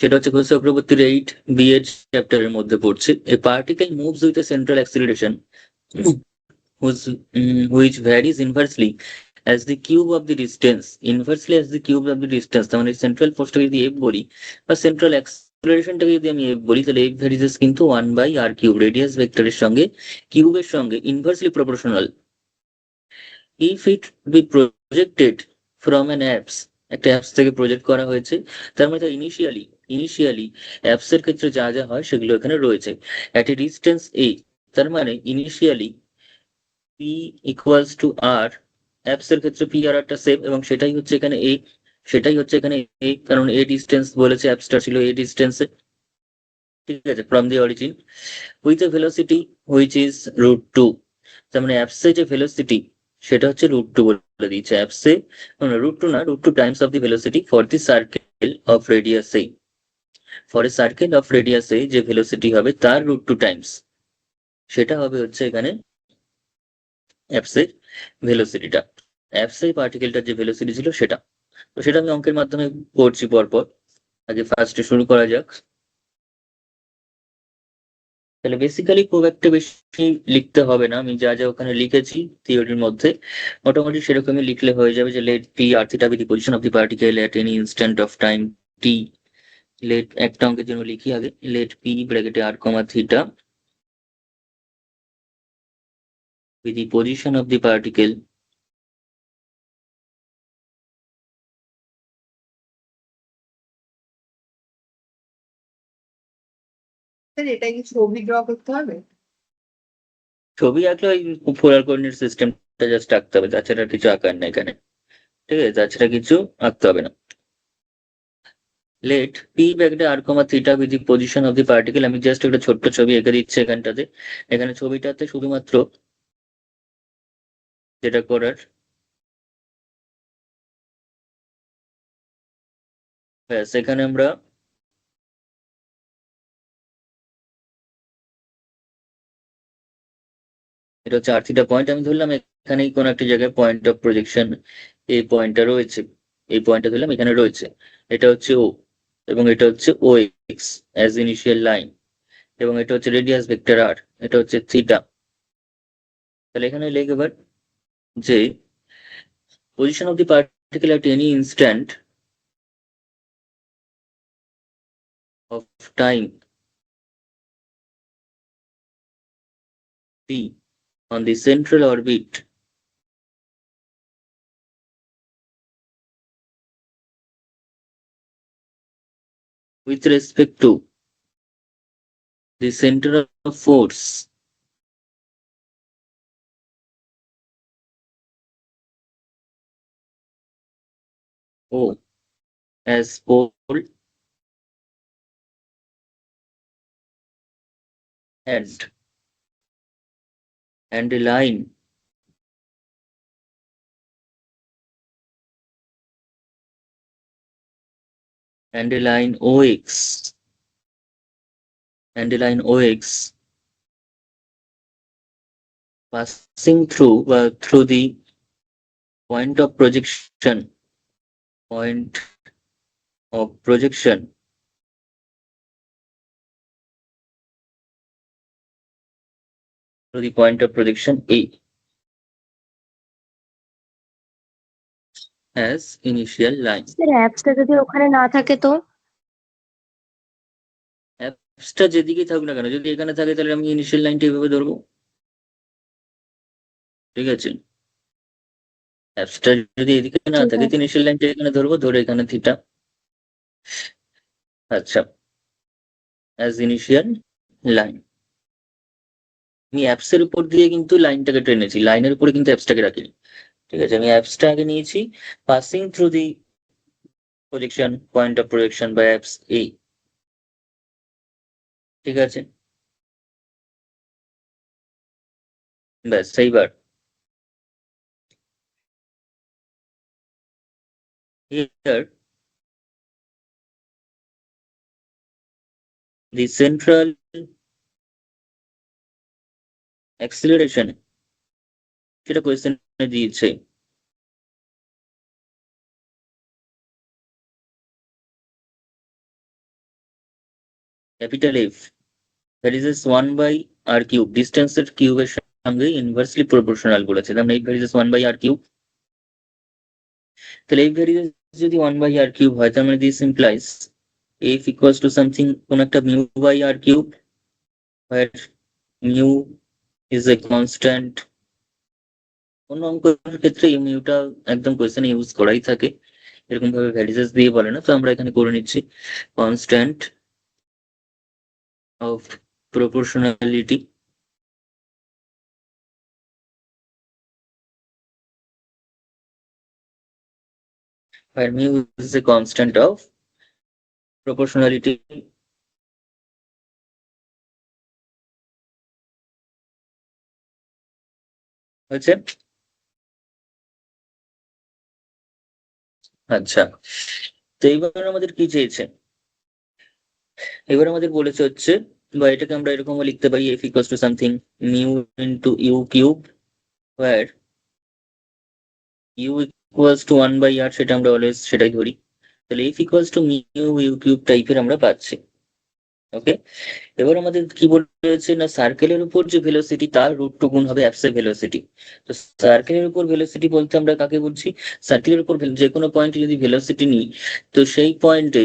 সেটা হচ্ছে ঘোষ চক্রবর্তীর 8B এর চ্যাপ্টারের মধ্যে পড়ছে। A particle moves with a central acceleration which varies inversely as the cube of the distance, inversely as the cube of the distance। তার মানে সেন্ট্রাল ফোর্সটাকে যদি f বলি বা সেন্ট্রাল অ্যাক্সিলারেশনটাকে যদি আমি f বলি, তাহলে f ভ্যারিজেস কিন্তু 1/r কিউব, রেডিয়াস ভেক্টরের সঙ্গে কিউবের সঙ্গে inversely proportional. If it be projected from an apps, একটা অ্যাপস থেকে প্রজেক্ট করা হয়েছে, তার মানে ইনিশিয়ালি অ্যাপস এর ক্ষেত্রে যা যা হয় সেগুলো এখানে রয়েছে। অ্যাট এ ডিস্টেন্স a, তার মানে initially p equals to r, apps এর ক্ষেত্রে p আর একটা সেম, এবং সেটাই হচ্ছে এখানে a, কারণ a ডিস্টেন্স বলেছে, অ্যাপসটা ছিল a ডিস্টেন্সে, ঠিক আছে, from the origin, with a velocity which is √2। তার মানে অ্যাপসে যে ভেলোসিটি সেটা হচ্ছে √2 বলে দিয়েছে। অ্যাপসে √2 না, √2 Times of the velocity for the circle of radius a, for a circle of radius a যে ভেলোসিটি হবে তার √2 টাইমস, সেটা হবে হচ্ছে এখানে অ্যাপসের ভেলোসিটিটা, অ্যাপসের পার্টিকেলটার যে ভেলোসিটি ছিল সেটা। তো সেটা আমি অঙ্কের মাধ্যমে করছি পরপর। আগে ফার্স্টে শুরু করা যাক। তাহলে বেসিক্যালি খুব একটা বেশি লিখতে হবে না, আমি যা যা ওখানে লিখেছি থিওরির মধ্যে মোটামুটি সেরকমই লিখলে হয়ে যাবে। যে let P R theta be the position of the particle at any instant of time t. Let একটা অঙ্কের জন্য লিখি আগে, লেট পি ব্র্যাকেটে r comma theta with the position of the particle sir এটা কি ছবি ড্র করতে হবে? ছবি আঁকলে ওই পোলার কোঅর্ডিনেট সিস্টেমটা জাস্ট আঁকতে হবে, তাছাড়া কিছু আঁকার না এখানে, ঠিক আছে, তাছাড়া কিছু আঁকতে হবে না। লেট পি ব্যাকেটে r comma theta with the position of the particle, আমি জাস্ট একটা ছোট্ট ছবি এঁকে দিচ্ছি এখানটাতে। এখানে ছবিটাতে শুধুমাত্র যেটা করার, ব্যাস এখানে আমরা এটা হচ্ছে আর থিটা পয়েন্ট, আমি ধরলাম এখানেই কোনো একটা জায়গায় পয়েন্ট অফ প্রজেকশন এই পয়েন্টটা রয়েছে, এই পয়েন্টটা ধরলাম এখানে রয়েছে, এটা হচ্ছে ও, এবং এটা হচ্ছে ও এক্স অ্যাজ ইনিশিয়াল লাইন, এবং এটা হচ্ছে রেডিয়াস ভেক্টর আর, এটা হচ্ছে থিটা। তাহলে এখানে লিখ এবার যে position of the particle at any instant of time t on the central orbit with respect to the center of force O as pole and a line and a line OX passing through the point of projection to the point of projection A as initial line। Sir অ্যাপসটা যদি ওখানে না থাকে তো? অ্যাপসটা যেদিকেই থাকুক না কেন, যদি এখানে থাকে তাহলে আমি ইনিশিয়াল লাইনটা এইভাবে ধরবো, ঠিক আছে। অ্যাপসটা যদি এদিকে না ঠিক থাকে, আছে। ইনিশিয়াল লাইনটা এখানে ধরবো, ধরে এখানে থিটা, আচ্ছা, অ্যাজ ইনিশিয়াল লাইন। আমি অ্যাপসের উপর দিয়ে কিন্তু লাইনটাকে টেনেছি, লাইনের উপরে কিন্তু অ্যাপসটাকে রাখিনি, ঠিক আছে। আমি অ্যাপসটা আগে নিয়েছি, passing through the projection point of projection by apse A, ঠিক আছে। ব্যাস এইবার here the central acceleration, সেটা কোয়েশ্চেনে দিয়েছে capital F varies 1 by R cube, ডিস্টেন্সের কিউবের সঙ্গে ইনভার্সলি প্রপোর্শনাল বলেছে, তার মানে F varies 1 by R cube. তাহলে এফ ভ্যারিজেস যদি 1 বাই আর কিউব হয়, তার মানে this implies F equals to something, কোন একটা mu by R cube, where mu is a constant। অন্য অঙ্কের ক্ষেত্রে এই মিউটা একদম কোয়েশ্চেনে ইউজ করাই থাকে, এরকম ভাবে ভ্যারিজেস দিয়ে বলে না, তো আমরা এখানে করে নিচ্ছি constant of proportionality. where mu is a constant of proportionality। হয়েছে? আচ্ছা, তো এইবার আমাদের কি চেয়েছে? এবার আমাদের বলেছে হচ্ছে, বা এটাকে আমরা এরকমও লিখতে পারি F equals to something mu into you cube, where u equals to 1 by r, সেটা আমরা অলওয়েজ সেটাই ধরি। তাহলে F equals to mu you cube টাইপের আমরা পাচ্ছি। ওকে, এবার আমাদের কি বলেছে না, সার্কেলের উপর যে ভেলোসিটি তার রুট টু গুণ হবে অ্যাবসেট ভেলোসিটি। তো সার্কেলের উপর ভেলোসিটি বলতে আমরা কাকে বলছি? সার্কেলের উপর যে কোনো পয়েন্টে যদি ভেলোসিটি নিই, তো সেই পয়েন্টে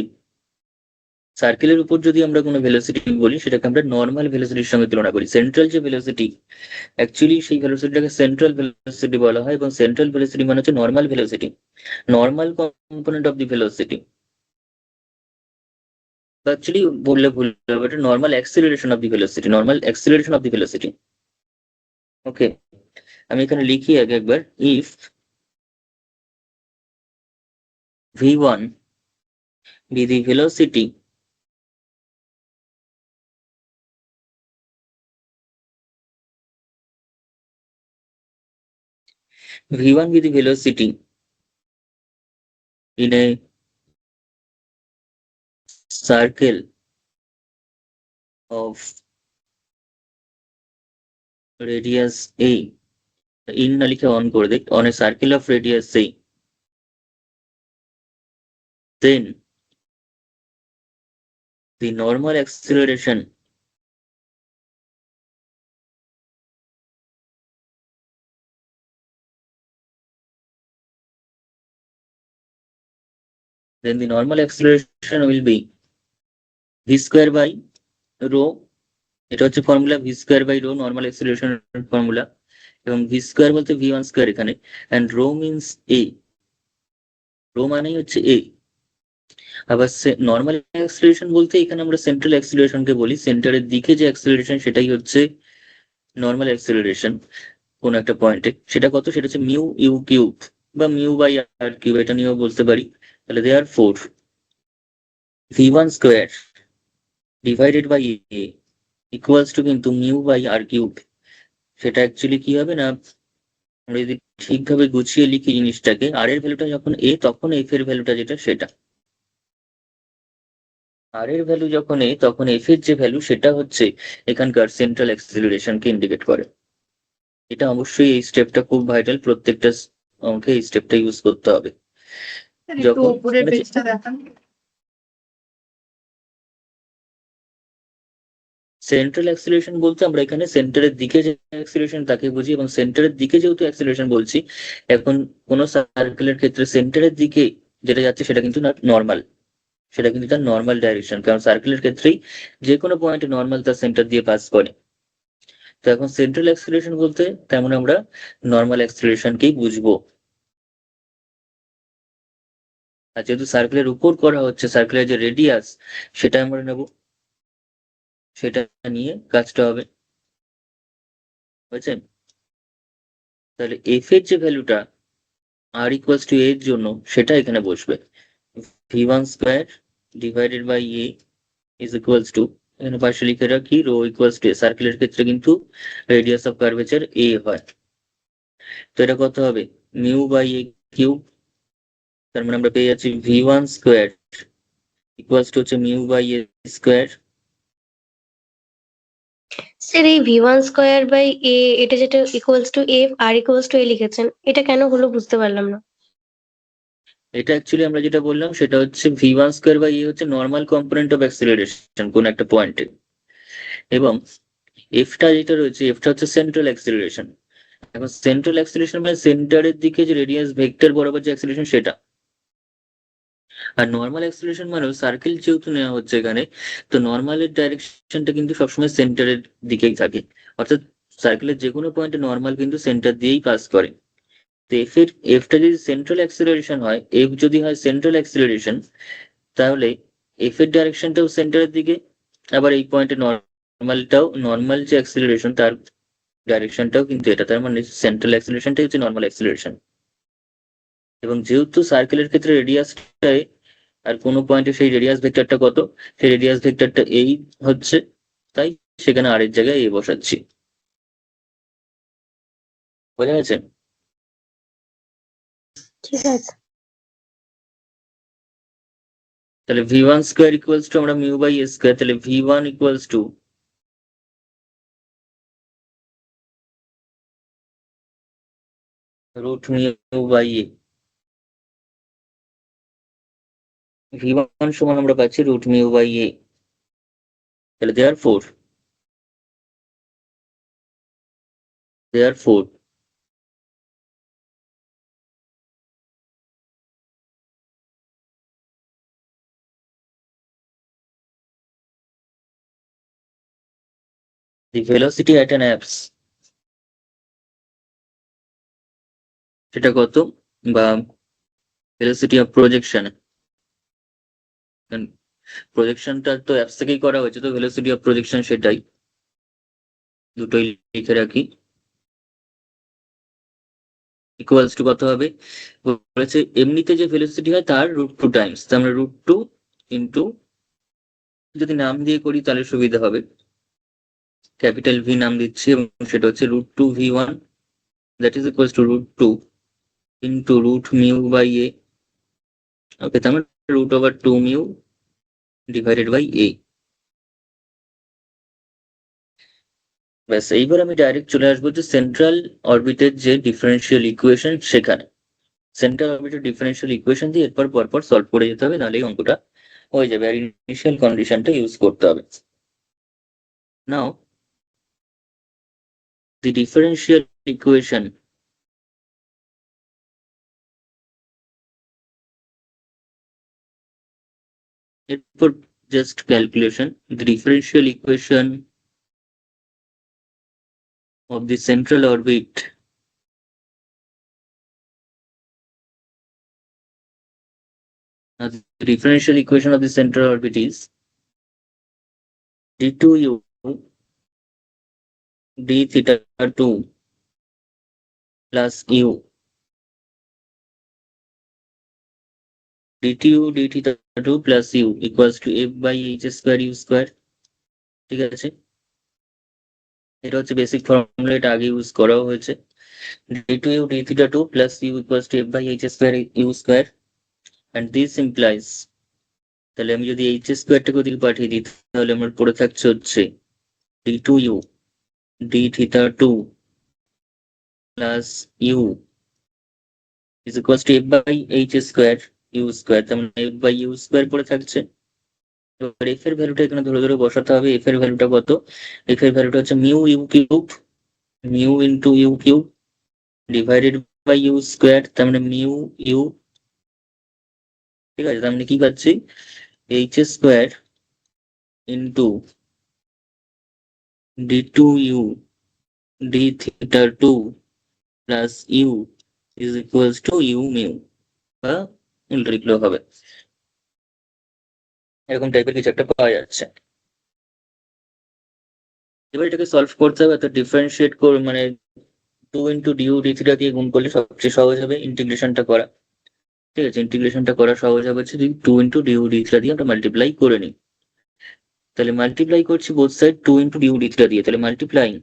সার্কেলের উপর যদি আমরা কোনো ভেলোসিটি বলি, সেটাকে আমরা নর্মাল ভেলোসিটির সঙ্গে তুলনা করি। সেন্ট্রাল যে ভেলোসিটি, অ্যাকচুয়ালি সেই ভেলোসিটিটাকে সেন্ট্রাল ভেলোসিটি বলা হয়, এবং সেন্ট্রাল ভেলোসিটি মানে হচ্ছে normal velocity, normal component of the velocity. Actually বললে ভুল হবে, এটা normal acceleration of the velocity, normal acceleration of the velocity. Okay, আমি এখানে লিখি আগে একবার, if v1 be the velocity v1 be the velocity in a circle of radius a, in না লিখে অন করে দিক, on a circle of radius a, then the normal acceleration will be v square by rho। এটা হচ্ছে formula, v square by rho normal acceleration formula, এবং v square বলতে v1 square এখানে, and rho means a, rho মানেই হচ্ছে a। আবার normal acceleration বলতে এখানে আমরা সেন্ট্রাল অ্যাক্সিলারেশনকে বলি, সেন্টারের দিকে যে অ্যাক্সিলারেশন সেটাই হচ্ছে নর্মাল অ্যাক্সিলারেশন কোন একটা পয়েন্টে। সেটা কত? সেটা হচ্ছে মিউ ইউ কিউব বা মিউ বাই আর কিউব, এটা নিয়েও বলতে পারি। তাহলে therefore v1 square divided by a equals to কিন্তু মিউ বাই আর কিউব। সেটা অ্যাকচুয়ালি কি হবে না, আমরা যদি ঠিকভাবে গুছিয়ে লিখি জিনিসটাকে, আর এর ভ্যালুটা যখন a, তখন এফ এর ভ্যালুটা যেটা সেটা, আর এর ভ্যালু যখন a, তখন এফ এর যে ভ্যালু সেটা হচ্ছে এখানকার সেন্ট্রাল অ্যাক্সিলারেশনকে ইন্ডিকেট করে। এটা অবশ্যই এই স্টেপটা খুব ভাইটাল, প্রত্যেকটা অঙ্কে এই স্টেপটা ইউজ করতে হবে। একটু যখন উপরের পেজটা দেখান। সেন্ট্রাল অ্যাক্সিলারেশন বলতে আমরা এখানে সেন্টারের দিকে যে অ্যাক্সিলারেশন তাকে বুঝি, এবং সেন্টারের দিকে যেহেতু অ্যাক্সিলারেশন বলছি, এখন কোন সার্কেলের ক্ষেত্রে সেন্টারের দিকে যেটা যাচ্ছে সেটা কিন্তু নর্মাল, সেটা কিন্তু তার নর্মাল ডাইরেকশন, কারণ সার্কেলের ক্ষেত্রেই যে কোনো পয়েন্টে নর্মাল তার সেন্টার দিয়ে পাস করে। তো এখন সেন্ট্রাল অ্যাক্সিলারেশন বলতে তেমন আমরা নর্মাল অ্যাক্সিলারেশনকেই বুঝবো। আর যেহেতু সার্কেলের উপর করা হচ্ছে, সার্কেলের যে রেডিয়াস সেটা আমরা নেব, সেটা নিয়ে কাজটা হবে, বুঝছেন? তাহলে এফ এর যে ভ্যালুটা আর ইকুয়ালস টু এর জন্য সেটা এখানে বসবে, v1 square divided by a is equals to, এখানে পাশে লিখে রাখি রো ইকুয়ালস টু, সার্কেলের ক্ষেত্রে কিন্তু রেডিয়াস অফ কার্ভেচার a হয়। তো এটা কত হবে? মিউ বাই a কিউব, তার মানে আমরা পেয়ে যাচ্ছি v1 স্কয়ার ইকুয়ালস টু হচ্ছে mu by a square. Sir এই v1 স্কয়ার বাই a, এটা যেটা equals to f R equals to a লিখেছেন, এটা কেন হলো বুঝতে পারলাম না। এটা অ্যাকচুয়ালি আমরা যেটা বললাম সেটা হচ্ছে v1 স্কোয়ার বাই এ হচ্ছে নর্মাল কম্পোনেন্ট অফ অ্যাক্সিলারেশন কোন একটা পয়েন্টে, এবং এফটা যেটা রয়েছে এফটা হচ্ছে সেন্ট্রাল অ্যাক্সিলারেশন। এখন সেন্ট্রাল অ্যাক্সিলারেশন মানে সেন্টারের দিকে যে রেডিয়াস ভেক্টর বরাবর যে অ্যাক্সিলারেশন সেটা। আর নর্মাল অ্যাক্সিলারেশন মানে সার্কেল যেহেতু নেওয়া হচ্ছে এখানে, তো নর্মালের ডাইরেকশনটা কিন্তু সবসময় সেন্টারের দিকেই থাকে, অর্থাৎ সার্কেলের যে কোনো পয়েন্টে নর্মাল কিন্তু সেন্টার দিয়েই পাস করে। তো এফটা যদি সেন্ট্রাল অ্যাক্সিলারেশন হয়, এফ যদি হয় সেন্ট্রাল অ্যাক্সিলারেশন, তাহলে এফ এর ডাইরেকশনটাও সেন্টারের দিকে, আবার এই পয়েন্টে নর্মাল যে অ্যাক্সিলারেশন তার ডাইরেকশনটাও কিন্তু এটা, তার মানে সেন্ট্রাল অ্যাক্সিলারেশনটাই হচ্ছে নর্মাল অ্যাক্সিলারেশন। এবং যেহেতু সার্কেলের ক্ষেত্রে রেডিয়াসটাই, আর কোনো পয়েন্টে সেই রেডিয়াস ভেক্টরটা কত, সেই রেডিয়াস ভেক্টরটা এই হচ্ছে, তাই সেখানে আর এর জায়গায় এ বসাচ্ছি। বোঝা গেছে? ঠিক আছে। তাহলে v1 স্কোয়ার ইকুয়ালস টু আমরা মিউ বাই এ স্কোয়ার, তাহলে v1 equals to root mu by A, v1 সমান আমরা পাচ্ছি রুট মিউ বাই এ। তাহলে therefore the velocity at an apse, সেটা কত, বা ভেলোসিটি অফ প্রজেকশন, প্রজেকশনটা তো অ্যাপস থেকেই করা হয়েছে, তো ভেলোসিটি অফ প্রজেকশন সেটাই, দুটোই লিখে রাখি। ইকুয়ালস টু কত হবে, বলেছে এমনিতে যে ভেলোসিটি হয় তার √2 টাইমস, তো আমরা √2 ইন্টু, যদি নাম দিয়ে করি তাহলে সুবিধা হবে, ক্যাপিটাল ভি নাম দিচ্ছি, এবং সেটা হচ্ছে √2v1, that is equals to √2 into root mu by A. Okay, তার মানে √2 মিউ ডিভাইডেড বাই এ। ব্যাস, এইবার আমি ডাইরেক্ট চলে আসবো যে সেন্ট্রাল অরবিটের যে ডিফারেন্সিয়াল ইকুয়েশন সেখানে। সেন্ট্রাল অরবিটের ডিফারেন্সিয়াল ইকুয়েশন দিয়ে এরপর পরপর সলভ করে যেতে হবে, নাহলে এই অঙ্কটা হয়ে যাবে, আর ইনিশিয়াল কন্ডিশনটা ইউজ করতে হবে। নাও the differential equation for just calculation, the differential equation of the central orbit the differential equation of the central orbit is d2u d theta 2 plus u d2u d theta 2 plus u equals to f by h square u square। ঠিক আছে, এটা হচ্ছে basic formula, এটা আগে use করাও হয়েছে। d2u d theta 2 plus u equals to f by h square u square, and this implies, তাহলে আমি যদি এইচ স্কোয়ারটাকে ওদিকে পাঠিয়ে দিই, তাহলে আমার পড়ে থাকছে হচ্ছে d2u d theta 2 plus u is equals to f by h square u square, তার মানে f by u square পড়ে থাকছে। এবার f এর ভ্যালুটা এখানে ধরে ধরে বসাতে হবে। f এর ভ্যালুটা কত, f এর ভ্যালুটা হচ্ছে mu you cube, mu into you cube divided by U square, তার মানে মিউ ইউ। ঠিক আছে, তার মানে কি পাচ্ছি, H square into d2u d theta 2 plus U is equals to U mu, বা উল্টো লিখলেও হবে, এরকম টাইপের কিছু একটা পাওয়া যাচ্ছে। এবার এটাকে সলভ করতে হবে, তো ডিফারেন্সিয়েট করে মানে 2 ইন্টু ডিউ ডি থিটা দিয়ে গুণ করলে সবচেয়ে সহজ হবে ইন্টিগ্রেশনটা করা। ঠিক আছে, ইন্টিগ্রেশনটা করা সহজ হবে হচ্ছে 2 ইন্টু ডিউ ডি থিটা দিয়ে আমরা মাল্টিপ্লাই করে নিই। তাহলে মাল্টিপ্লাই করছি both side 2 into du D theta দিয়ে, তাহলে মাল্টিপ্লাইং,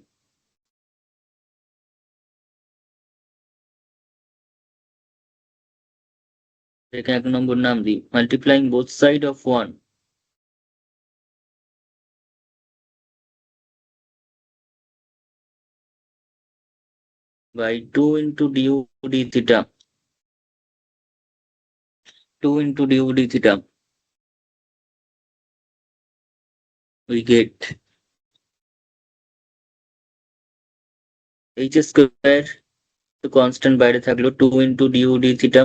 এখানে 1 নম্বর নাম দিই, multiplying both side of 1 by 2 into du d theta 2 into du d theta, we get h square, তো কনস্ট্যান্ট বাইরে থাকলো 2 into du d theta।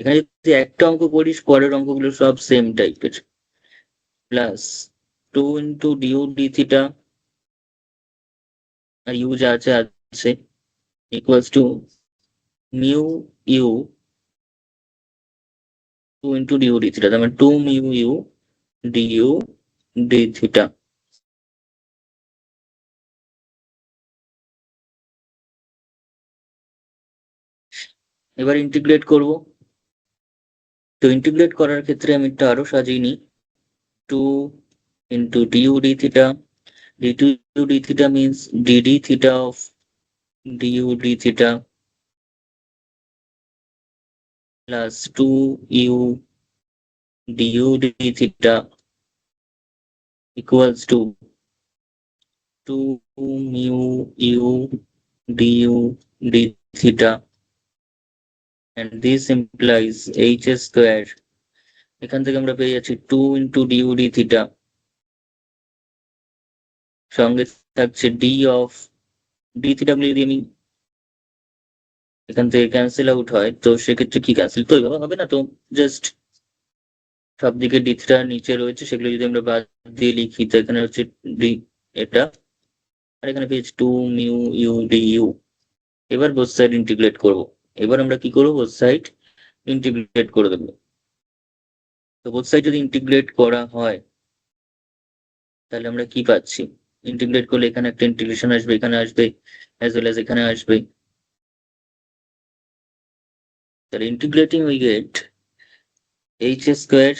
এখানে যদি একটা অঙ্ক করিস পরের অঙ্কগুলো সব সেম টাইপের, plus 2 into du d theta, আর ইউ যা আছে আছে, equals to mu U 2 into du d theta, তার মানে 2 mu U du d theta। এবার ইন্টিগ্রেট করব, তো ইন্টিগ্রেট করার ক্ষেত্রে আমি একটু আরো সাজিয়ে নিই। 2 into du d theta, du d theta means dd theta of du d theta plus 2u du d theta equals to 2 mu u du d theta, and this implies h square, এখান থেকে আমরা পেয়ে যাচ্ছি 2 into du d theta, সঙ্গে থাকছে d of d theta গুলো যদি আমি এখান থেকে ক্যান্সেল আউট হয়, তো সেক্ষেত্রে কি ক্যান্সেল তো এভাবে হবে না, তো জাস্ট সব দিকে d theta নিচে রয়েছে, সেগুলো যদি আমরা বাদ দিয়ে লিখি, তো এখানে হচ্ছে d এটা, আর এখানে পেয়েছি 2 মিউ ইউ du। এবার বোথ সাইড ইন্টিগ্রেট করব। এবার আমরা কি করবো, বোথ সাইড ইন্টিগ্রেট করে দেবো। তো বোথ সাইড যদি ইন্টিগ্রেট করা হয় তাহলে আমরা কি পাচ্ছি, ইন্টিগ্রেট করলে এখানে একটা ইন্টিগ্রেশন আসবে, এখানে আসবে, অ্যাজ ওয়েল অ্যাজ এখানে আসবে। তাহলে integrating we get h square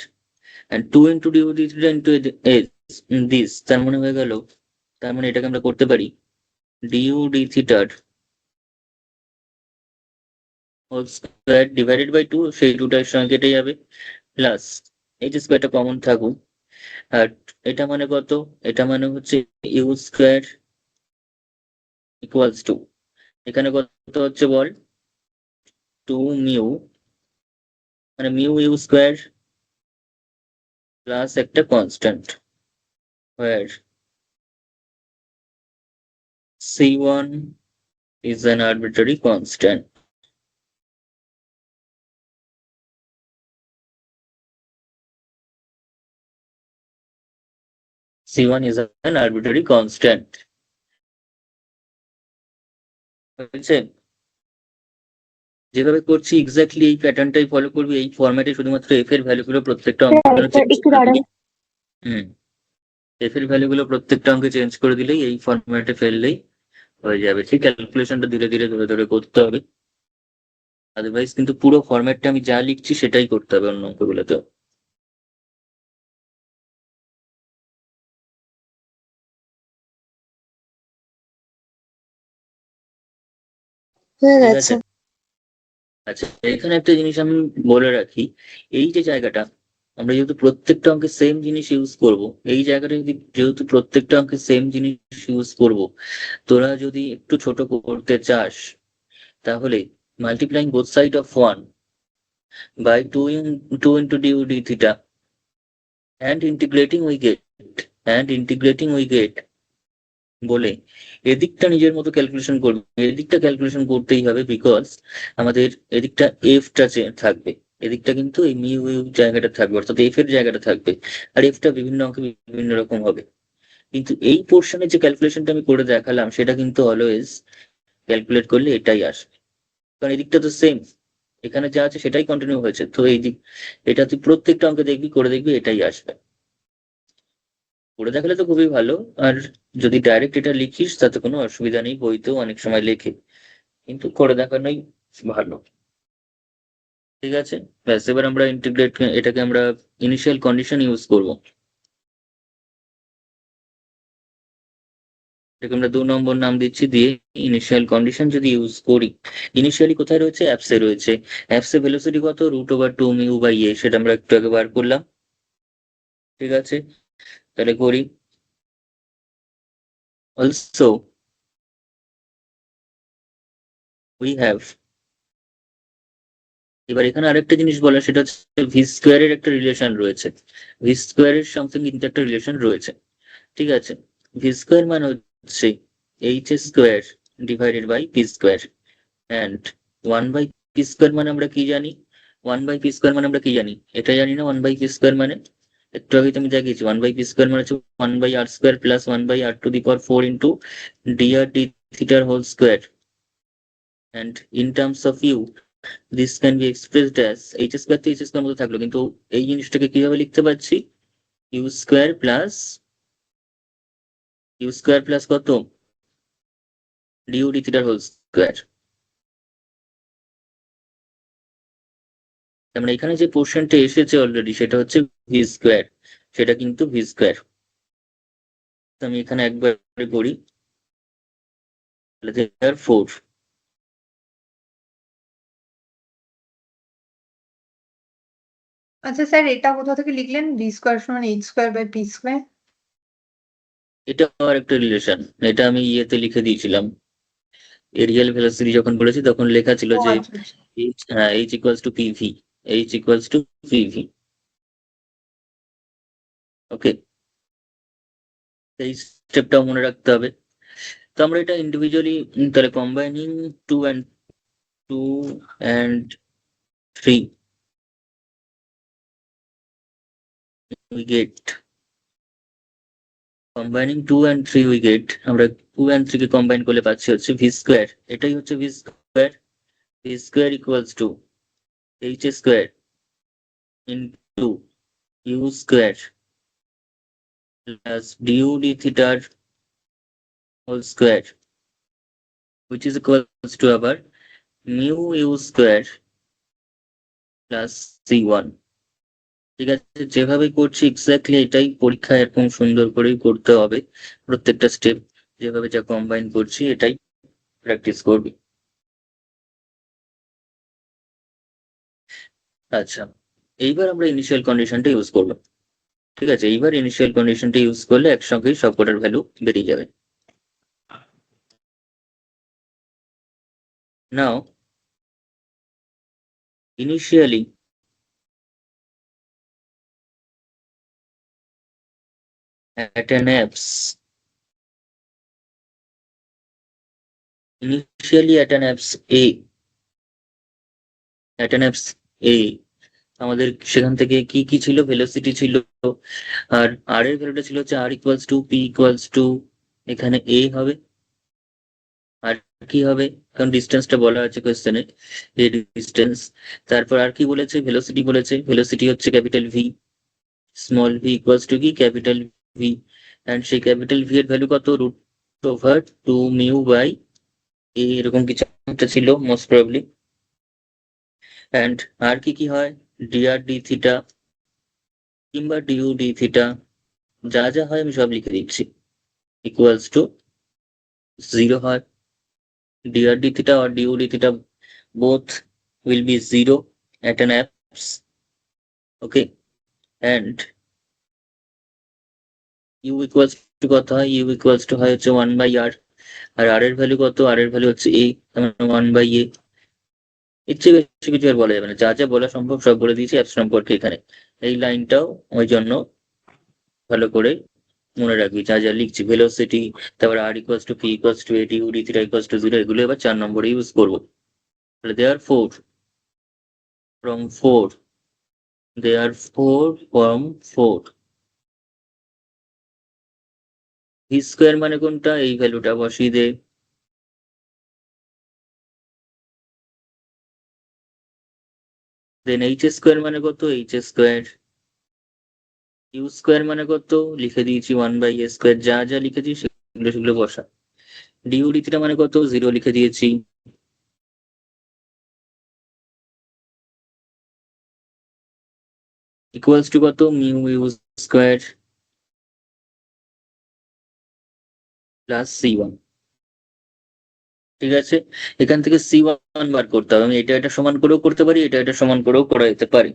and 2 into du d theta into this, তার মানে হয়ে গেল, তার মানে এটাকে আমরা করতে পারি du d theta whole square divided by 2, সেই 2টার সঙ্গে কেটে যাবে, প্লাস h স্কোয়ারটা কমন থাকুক, আর এটা মানে কত, এটা মানে হচ্ছে ইউ স্কোয়ার ইকুয়ালস টু, এখানে কত হচ্ছে বল, 2 মিউ, মানে মিউ ইউ স্কোয়ার প্লাস একটা constant, where c1 is an arbitrary constant। c1 is an arbitrary constant, হয়েছে? যেভাবে করছি এক্স্যাক্টলি এই প্যাটার্নটাই ফলো করবি, এই ফরম্যাটে শুধুমাত্র এফ এর ভ্যালুগুলো প্রত্যেকটা অঙ্কে চেঞ্জ একটু করে দাঁড়ান। দিলেই, এফ এর ভ্যালুগুলো প্রত্যেকটা অঙ্কে চেঞ্জ করে দিলেই, এই ফরম্যাটে ফেললেই হয়ে যাবে। ঠিক ক্যালকুলেশনটা ধীরে ধীরে ধরে ধরে করতে হবে, আদারওয়াইজ কিন্তু পুরো ফরম্যাটটা আমি যা লিখছি সেটাই করতে হবে অন্য অঙ্কগুলোতে। হয়ে ঠিক গেছে। আছে, আচ্ছা এখানে একটা জিনিস আমি বলে রাখি, এই যে জায়গাটা আমরা যেহেতু প্রত্যেকটা অঙ্কে সেম জিনিস ইউজ করব, এই জায়গাটা যদি যেহেতু প্রত্যেকটা অঙ্কে সেম জিনিস ইউজ করব, তোরা যদি একটু ছোট করতে চাস তাহলে multiplying both side of 1 by 2 into du d theta and integrating we get বলে এদিকটা নিজের মতো ক্যালকুলেশন করবে, এদিকটা ক্যালকুলেশন করতেই হবে, বিকজ আমাদের এদিকটা এফটা থাকবে, এদিকটা কিন্তু এই মিউ ইউ জায়গাটা থাকবে, অর্থাৎ এফ এর জায়গাটা থাকবে, আর এফটা বিভিন্ন অঙ্কে বিভিন্ন রকম হবে। কিন্তু এই পোর্শনের যে ক্যালকুলেশনটা আমি করে দেখালাম সেটা কিন্তু অলওয়েজ ক্যালকুলেট করলে এটাই আসবে, কারণ এদিকটা তো সেম, এখানে যা আছে সেটাই কন্টিনিউ হয়েছে, তো এই দিক এটা তুই প্রত্যেকটা অঙ্কে দেখবি, করে দেখবি এটাই আসবে। করে দেখালে তো খুবই ভালো, আর যদি ডাইরেক্ট এটা লিখিস তাতে কোনো অসুবিধা নেই, বইতেও অনেক সময় লেখে, কিন্তু করে দেখানোই ভালো। ঠিক আছে, ব্যাস এবার আমরা ইন্টিগ্রেট, এটাকে আমরা ইনিশিয়াল কন্ডিশন ইউজ করব, এটাকে আমরা 2 নম্বর নাম দিচ্ছি, দিয়ে ইনিশিয়াল কন্ডিশন যদি ইউজ করি, ইনিশিয়ালি কোথায় রয়েছে, অ্যাপসে রয়েছে, অ্যাপসে ভেলোসিটি কত, √2 মিউ বাই এ, সেটা আমরা একটু আগে বার করলাম। ঠিক আছে, তাহলে করি। অলসো we have এবার এখানে আরেকটা জিনিস বলা, সেটা হচ্ছে ভি স্কোয়ারের একটা রিলেশন রয়েছে, ভি স্কোয়ারের সঙ্গে কিন্তু একটা রিলেশন রয়েছে। ঠিক আছে, ভি স্কোয়ার মানে হচ্ছে H square divided by P square, and one by P square মানে আমরা কি জানি, ওয়ান বাই পি স্কোয়ার মানে আমরা কি জানি, এটা জানি না। ওয়ান বাই পি স্কোয়ার মানে একটু আগে তুমি দেখিয়েছি, ওয়ান বাই পি স্কোয়ার মানে হচ্ছে one by r square plus one by r to the power 4 into d r d থিটার whole square, and in terms of u this can be expressed as h square তো h square মতো থাকলো, কিন্তু এই জিনিসটাকে কিভাবে লিখতে পারছি, ইউ স্কোয়ার প্লাস কত, ডিউ ডি থিটার হোল স্কোয়ার। তার মানে এখানে যে পোর্শনটা এসেছে অলরেডি সেটা হচ্ছে ভি স্কোয়ার, সেটা কিন্তু ভি স্কোয়ার। আমি এখানে একবার করি, তাহলে 4। আচ্ছা স্যার, এটা কোথা থেকে লিখলেন ভি স্কোয়ার সমান H square by P square? এটা আমার একটা রিলেশন, এটা আমি ইয়েতে লিখে দিয়েছিলাম, এরিয়াল ভেলোসিটি যখন বলেছি তখন লেখা ছিল ও যে আচ্ছা আচ্ছা। H equals to p v, h equals to p v. Okay, এই স্টেপটাও মনে রাখতে হবে। তো আমরা এটা ইন্ডিভিজুয়ালি, তাহলে combining 2 and 3 we get, combining 2 and 3 we get, আমরা 2 and 3 কে কম্বাইন করলে পাচ্ছি হচ্ছে ভি স্কোয়ার, এটাই হচ্ছে V square. V square equals to H square into U square plus D U D থিটার whole square, which is equals to আবার mu U square plus c1। ঠিক আছে, যেভাবে করছি এক্স্যাক্টলি এটাই পরীক্ষায় এরকম সুন্দর করেই করতে হবে, প্রত্যেকটা স্টেপ যেভাবে যা কম্বাইন করছি এটাই প্র্যাকটিস করবি। আচ্ছা, এইবার আমরা ইনিশিয়াল কন্ডিশনটা ইউজ করবো। ঠিক আছে, এইবার ইনিশিয়াল কন্ডিশনটা ইউজ করলে একসঙ্গেই সবকটার ভ্যালু বেরিয়ে যাবে। নাও initially at an apps A, at an apps A আমাদের সেখান থেকে কি কি ছিল, ভেলোসিটি ছিল, আর আর এর ভ্যালুটা ছিল হচ্ছে আর equals to P equals to, এখানে এ হবে, আর কি হবে কারণ ডিস্টেন্সটা বলা আছে কোয়েশ্চেনে, এ ডিস্টেন্স। তারপর আর কি বলেছে, ভেলোসিটি বলেছে, ভেলোসিটি হচ্ছে capital V, small V equals to কি ক্যাপিটাল ভি, এন্ড সেই ক্যাপিটাল ভি এর ভ্যালু কত, রুট ওভার 2 মিউ বাই এ, এরকম কিছু একটা ছিল মোস্ট প্রবাবলি। এন্ড আর কি কি হয়, ডিআর ডি থিটা কিংবা ডিউ ডি থিটা, যা যা হয় আমি সব লিখে দিচ্ছি, ইকুয়ালস টু 0 হয়। ডিআর ডি থিটা আর du D theta both will be 0 at an apps. Okay, and u equals to কত হয়, u equals to হয় হচ্ছে 1 by r, আর r এর ভ্যালু কত, r এর ভ্যালু হচ্ছে a, মানে 1 by a। এর চেয়ে বেশি কিছু আর বলা যাবে না, যা যা বলা সম্ভব সব বলে দিয়েছি অ্যাপস সম্পর্কে এখানে। এই লাইনটাও ওই জন্য ভালো করে মনে রাখবি, যা যা লিখছি, ভেলোসিটি, তারপর r equals to p equals to a, du d theta equals to 0, এগুলো এবার 4 নম্বরে ইউজ করবো। তাহলে therefore from 4 ভি স্কোয়ার মানে কোনটা, এই ভ্যালুটা বসিয়ে দে, দেন এইচ স্কোয়ার মানে কত, এইচ স্কোয়ার, ইউ স্কোয়ার মানে কত লিখে দিয়েছি 1 বাই এ স্কোয়ার, যা যা লিখেছি সেগুলো সেগুলো বসা। ডিউ ডি থিটা মানে কত, 0 লিখে দিয়েছি, ইকুয়ালস টু কত, mu U square plus c1। ঠিক আছে, এখান থেকে c1 বার করতে হবে, আমি এটা এটা সমান করেও করতে পারি, এটা এটা সমান করেও করা যেতে পারে।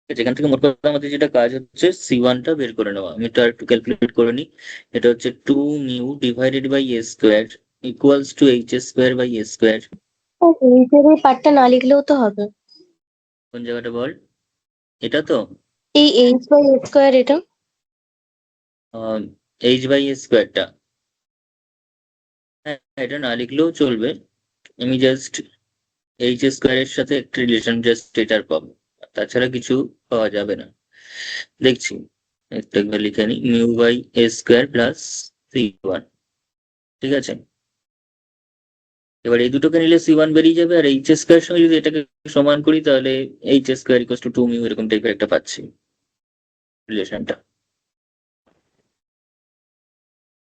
ঠিক আছে, এখান থেকে মোট কথা আমাদের যেটা কাজ হচ্ছে c1টা বের করে নেওয়া। আমি এটা একটু ক্যালকুলেট করে নিই, এটা হচ্ছে 2 mu divided by A square equals to H square by A square. এইচের এই পার্টটা না লিখলেও তো হবে। কোন জায়গাটা বল? এটা তো এই h/a² এটা h/a²টা। হ্যাঁ, এটা না লিখলেও চলবে। আমি জাস্ট h² সাথে একটা রিলেশন জাস্ট এটার পাবো, তাছাড়া কিছু পাওয়া যাবে না। দেখছি, একবার লিখে নিই, μ/a² প্লাস c1। ঠিক আছে, এবার এই দুটোকে নিলে c1 বেরিয়ে যাবে, আর h² সঙ্গে যদি এটাকে সমান করি তাহলে h² 2μ এরকম টাইপের একটা পাচ্ছি রিলেশনটা।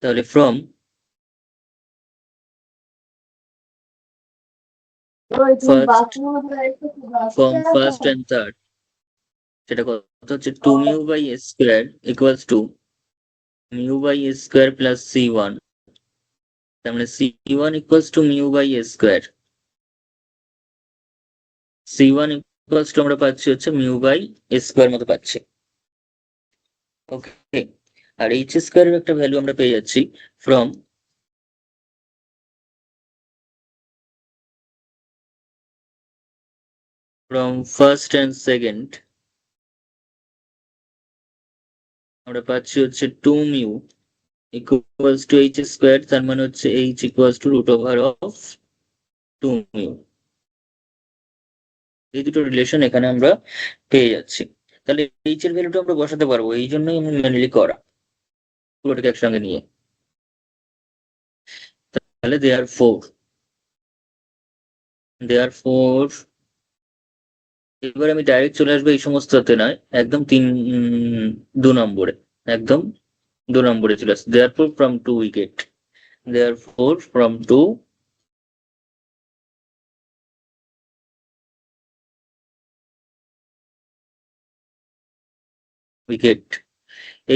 তাহলে ফ্রম ফার্স্ট অ্যান্ড থার্ড, সেটা কত হচ্ছে 2μ/a² equals to μ/a² plus c1। তার মানে c1 equals to μ/a²। c1 equals to আমরা পাচ্ছি হচ্ছে μ/a² মতো পাচ্ছি। ওকে, আর h² এর একটা ভ্যালু আমরা পেয়ে যাচ্ছি ফ্রম ফার্স্ট অ্যান্ড সেকেন্ড। আমরা পাচ্ছি হচ্ছে 2μ ইকুয়ালস টু h², তার মানে হচ্ছে h ইকুয়ালস টু √of 2μ। এই দুটো রিলেশন এখানে আমরা পেয়ে যাচ্ছি। তাহলে h এর ভ্যালুটা আমরা বসাতে পারবো, এই জন্যই আমি ম্যানুয়ালি করা পুরোটাকে একসঙ্গে নিয়ে। তাহলে দেয়ারফোর এবার আমি ডাইরেক্ট চলে আসবো এই সমস্ততে নয়, একদম 2 নম্বরে, একদম 2 নম্বরে চলে আসছে। Therefore from 2 we get, therefore from 2 we get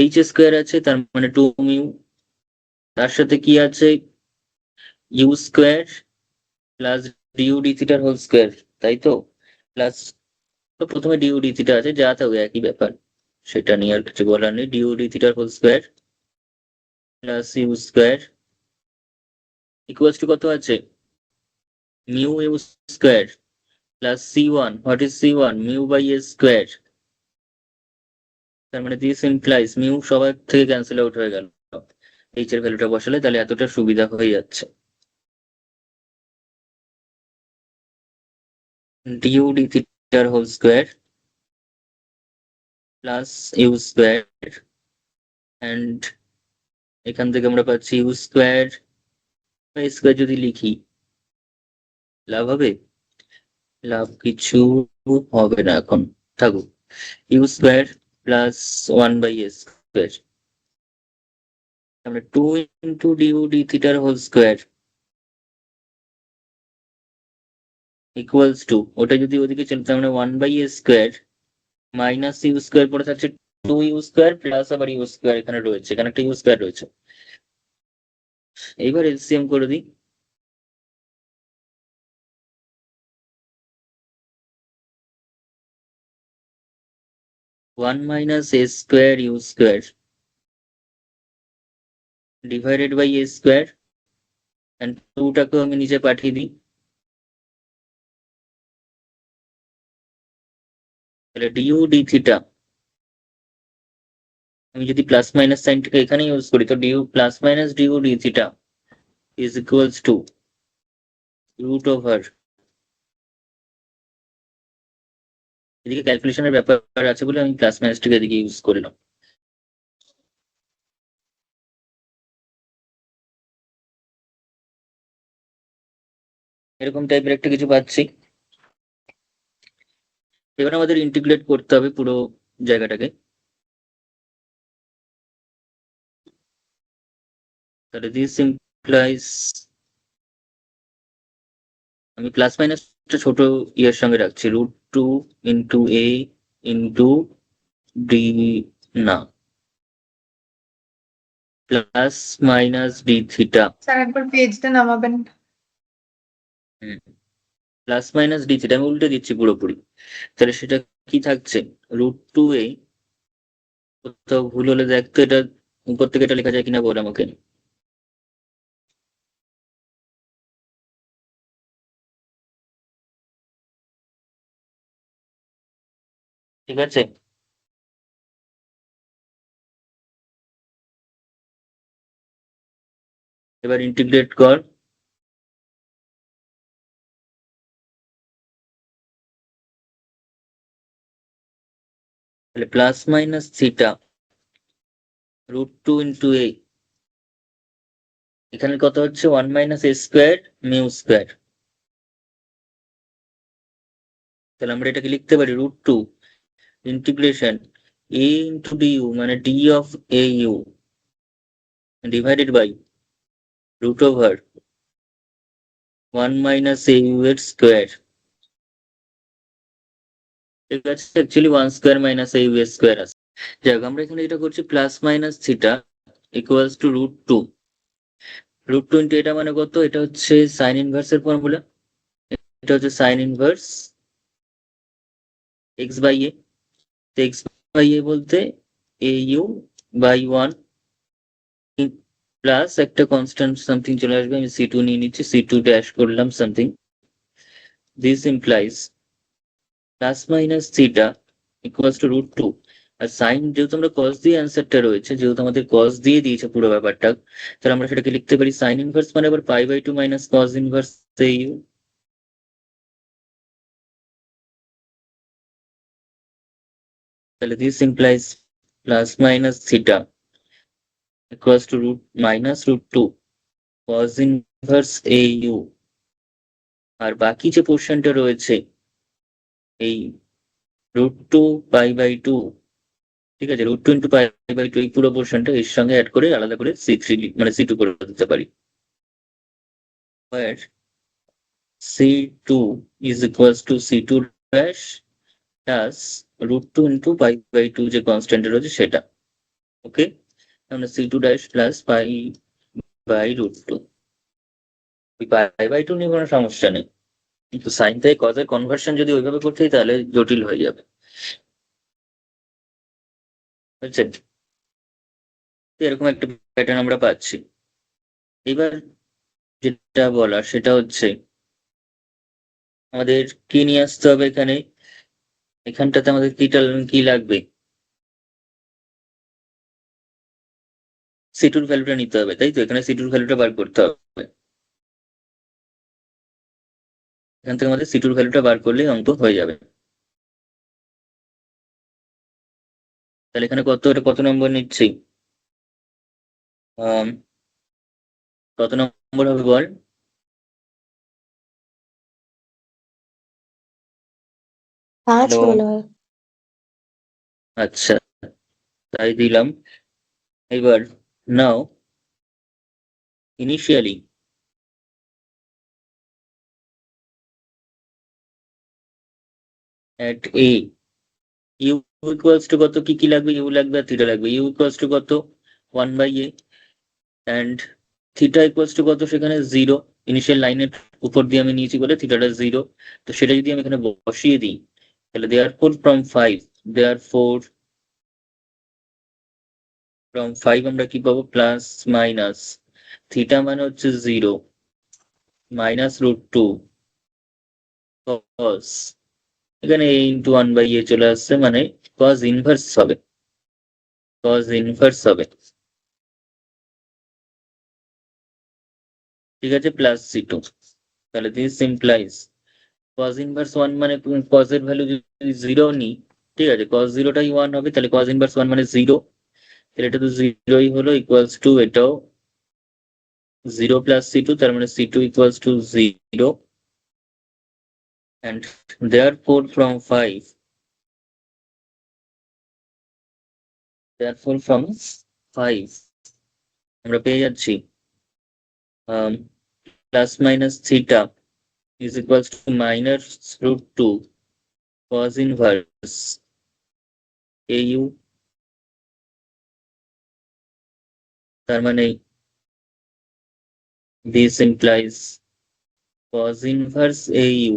h² আছে, তার মানে 2μ, তার সাথে কি আছে u² প্লাস du/d², তাই তো? প্লাস, তো প্রথমে du/d আছে, যা থাকবে একই ব্যাপার, সেটা নিয়ে আর কিছু বলার নেই। du/d² plus u² equals to কত আছে, μu² plus c1। What is c1? μ/a²। তার মানে দিস ইমপ্লাইজ মিউ সবার থেকে ক্যান্সেল আউট হয়ে গেল, এইচ এর ভ্যালুটা বসালে তাহলে এতটা সুবিধা হয়ে যাচ্ছে। du/d² প্লাস u² অ্যান্ড এখান থেকে আমরা পাচ্ছি u² যদি লিখি লাভ হবে? লাভ কিছু হবে না, এখন থাকুক u² প্লাস 1/a²। আমরা 2 ইন্টু du/d² ইকুয়ালস টু, ওটা যদি ওদিকে চলে তার মানে 1/a² মাইনাস u² পড়ে থাকছে 2u² প্লাস আবার u², এখানে রয়েছে, এখানে একটা u² রয়েছে। এইবার এলসিএম করে দিই, 1 minus a² u² divided by a², and 2টাকেও আমি নিচে পাঠিয়ে দিই, তাহলে du/d², আমি যদি প্লাস মাইনাস সাইনটাকে এখানে ইউজ করি তো plus minus du/d² is equals two √over, এদিকে ক্যালকুলেশনের ব্যাপার আছে বলে আমি প্লাস মাইনাসটাকে এদিকে ইউজ করলাম। এরকম টাইপের একটা কিছু পাচ্ছি। এবার আমাদের ইন্টিগ্রেট করতে হবে পুরো জায়গাটাকে, তাহলে দিস ইমপ্লাইজ, আমি প্লাস মাইনাসটা ছোট ইয়ের সঙ্গে রাখছি, √2 ইন্টু a ইন্টু ডি, না, প্লাস মাইনাস d²। স্যার একবার পেজটা নামাবেন। প্লাস মাইনাস d², আমি উল্টে দিচ্ছি পুরোপুরি, তাহলে সেটা কি থাকছে, √2a, কোথাও ভুল হলে দেখ তো, এটা উপর থেকে এটা লেখা যায় কিনা বল আমাকে। ঠিক আছে? এবার ইন্টিগ্রেট কর। তাহলে plus minus theta √2 into A, এখানে কত হচ্ছে 1 minus A square mu square. তাহলে আমরা এটাকে লিখতে পারি √2 ইন্টিগ্রেশন এ ইন্টু ডিইউ, মানে D of A U divided by √1 minus A U এর স্কোয়ার। ঠিক আছে, actually 1 square minus A U এর স্কোয়ার আছে। যাই হোক, আমরা এখানে এটা করছি plus minus theta equals to √2। √2 into এটা মানে কত? এটা হচ্ছে সাইন ইনভার্সের ফর্মুলা। এটা হচ্ছে sine inverse X by A. X by A বলতে এ ইউ বাই 1 প্লাস একটা কনস্ট্যান্ট সামথিং চলে আসবে, আমি সি টু নিয়ে নিচ্ছি, সি টু ড্যাশ করলাম something. This implies plus minus theta equals to √2। আর সাইন যেহেতু আমরা কস দিয়ে অ্যান্সারটা রয়েছে, যেহেতু আমাদের কস দিয়ে দিয়েছে পুরো ব্যাপারটা, তাহলে আমরা সেটাকে লিখতে পারি সাইন ইনভার্স মানে আবার π/2 minus cos inverse A U. তাহলে this implies plus minus theta equals to √2 cos inverse A U. আর বাকি যে পোর্শনটা রয়েছে এই √2 π/2, ঠিক আছে, √2 ইন্টু π/2, এই পুরো পোর্শনটা এর সঙ্গে অ্যাড করে আলাদা করে C3 মানে C2 করে দিতে পারি। where C2 is equals to C2 dash plus √2 into π/2 যে কনস্ট্যান্ট রয়েছে সেটা। ওকে, আমরা C2 dash প্লাস π/√2, ওই π/2 নিয়ে কোনো সমস্যা নেই, কিন্তু সাইন থেকে কজের কনভার্সন যদি ওইভাবে করতে হয় তাহলে জটিল হয়ে যাবে, বুঝছেন? এরকম একটা প্যাটার্ন আমরা পাচ্ছি। এবার যেটা বলার সেটা হচ্ছে আমাদের কি নিয়ে আসতে হবে এখানে, এখানটাতে আমাদের কি লাগবে, C2 এর ভ্যালুটা নিতে হবে, তাই তো? এখানে C2 এর ভ্যালুটা বার করতে হবে। এখান থেকে আমাদের C2 এর ভ্যালুটা বার করলেই অঙ্ক হয়ে যাবে। তাহলে এখানে এটা কত নম্বর নিচ্ছি? কত নম্বর হবে বল? 5 হ্যালো, মনে হয়। আচ্ছা, তাই দিলাম। এবার now initially at a u equals to কত, কি কি লাগবে? ইউ লাগবে আর থিটা লাগবে। ইউ ইকুয়ালস টু কত? 1/a and theta equals to কত? সেখানে 0, ইনিশিয়াল লাইনের উপর দিয়ে আমি নিয়েছি বলে থিটাটা 0। তো সেটা যদি আমি এখানে বসিয়ে দিই তাহলে ফ্রম 5 আমরা কি পাবো? প্লাস মাইনাস থিটা মানে হচ্ছে 0 মাইনাস √2 কস, এখানে a ইন্টু 1/a চলে আসছে, মানে কস ইনভার্স হবে, ঠিক আছে, প্লাস C2। তাহলে দিস ইমপ্লাইজ কস ইনভার্স 1 মানে কস এর ভ্যালু যদি 0 নিই, ঠিক আছে, কস 0টাই 1 হবে, তাহলে কস ইনভার্স 1 মানে 0, তাহলে এটা তো 0ই হলো, ইকুয়ালস টু এটাও 0 প্লাস C2, তার মানে C2 equals to 0। and therefore from 5 আমরা পেয়ে যাচ্ছি plus minus theta is equals to minus √2 cos inverse AU, তার মানে this implies cos inverse AU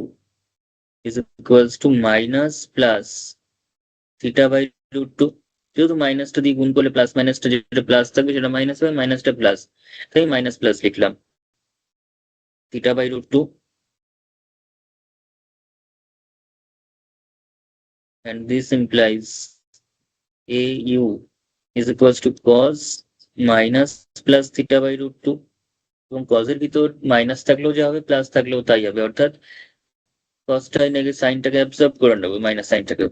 is equals to minus plus theta by √2। যেহেতু মাইনাসটা দিয়ে গুণ করলে প্লাস মাইনাসটা যেটা প্লাস থাকবে সেটা মাইনাস হবে, মাইনাসটা প্লাস, তাই মাইনাস প্লাস লিখলাম, theta by √2 and this implies AU is equals to cos minus plus theta by root 2, এবং কজের ভিতর মাইনাস থাকলেও যা হবে প্লাস থাকলেও তাই হবে, অর্থাৎ কসটা নেগে সাইনটাকে অ্যাবজর্ব করে নেবো মাইনাস সাইনটাকে।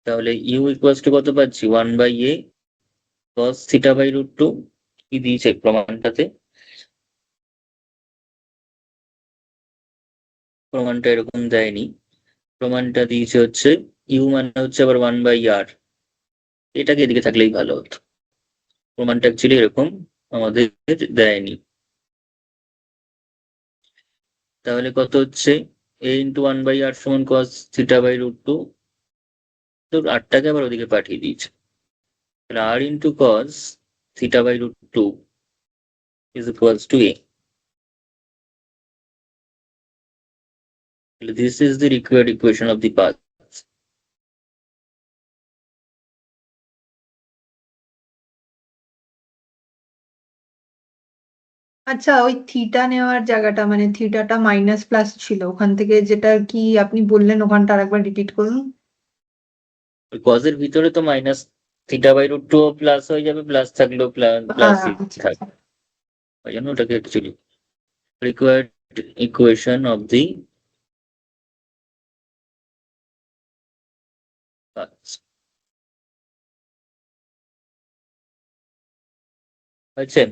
তাহলে ইউ ইকুয়ালস টু কত পাচ্ছি 1/a cos theta by root 2। কি দিয়েছে প্রমাণটাতে? প্রমাণটা এরকম দেয়নি, প্রমাণটা দিয়েছে হচ্ছে ইউ মানে হচ্ছে আবার 1/r, এটাকে এদিকে থাকলেই ভালো হতো। প্রমাণটা অ্যাকচুয়ালি এরকম আমাদের দেয়নি। তাহলে কত হচ্ছে a ইন্টু 1/r সমান cos থিটা বাই রুট 2, তো আটটাকে আবার ওদিকে পাঠিয়ে দিয়েছে। তাহলে r ইন্টু cos theta by root 2 is equals to a. This is the required equation of the path. আচ্ছা, ওই থিটা নেওয়ার জায়গাটা মানে থিটাটা মাইনাস প্লাস ছিল, ওখান থেকে যেটা কি আপনি বললেন ওখানটা আরেকবার রিপিট করুন। cos এর ভিতরে তো minus theta by root 2 plus হয়ে যাবে, প্লাস থাকলেও প্লাস থাকবে, ওই জন্য ওটাকে actually required equation of the paths. আচ্ছা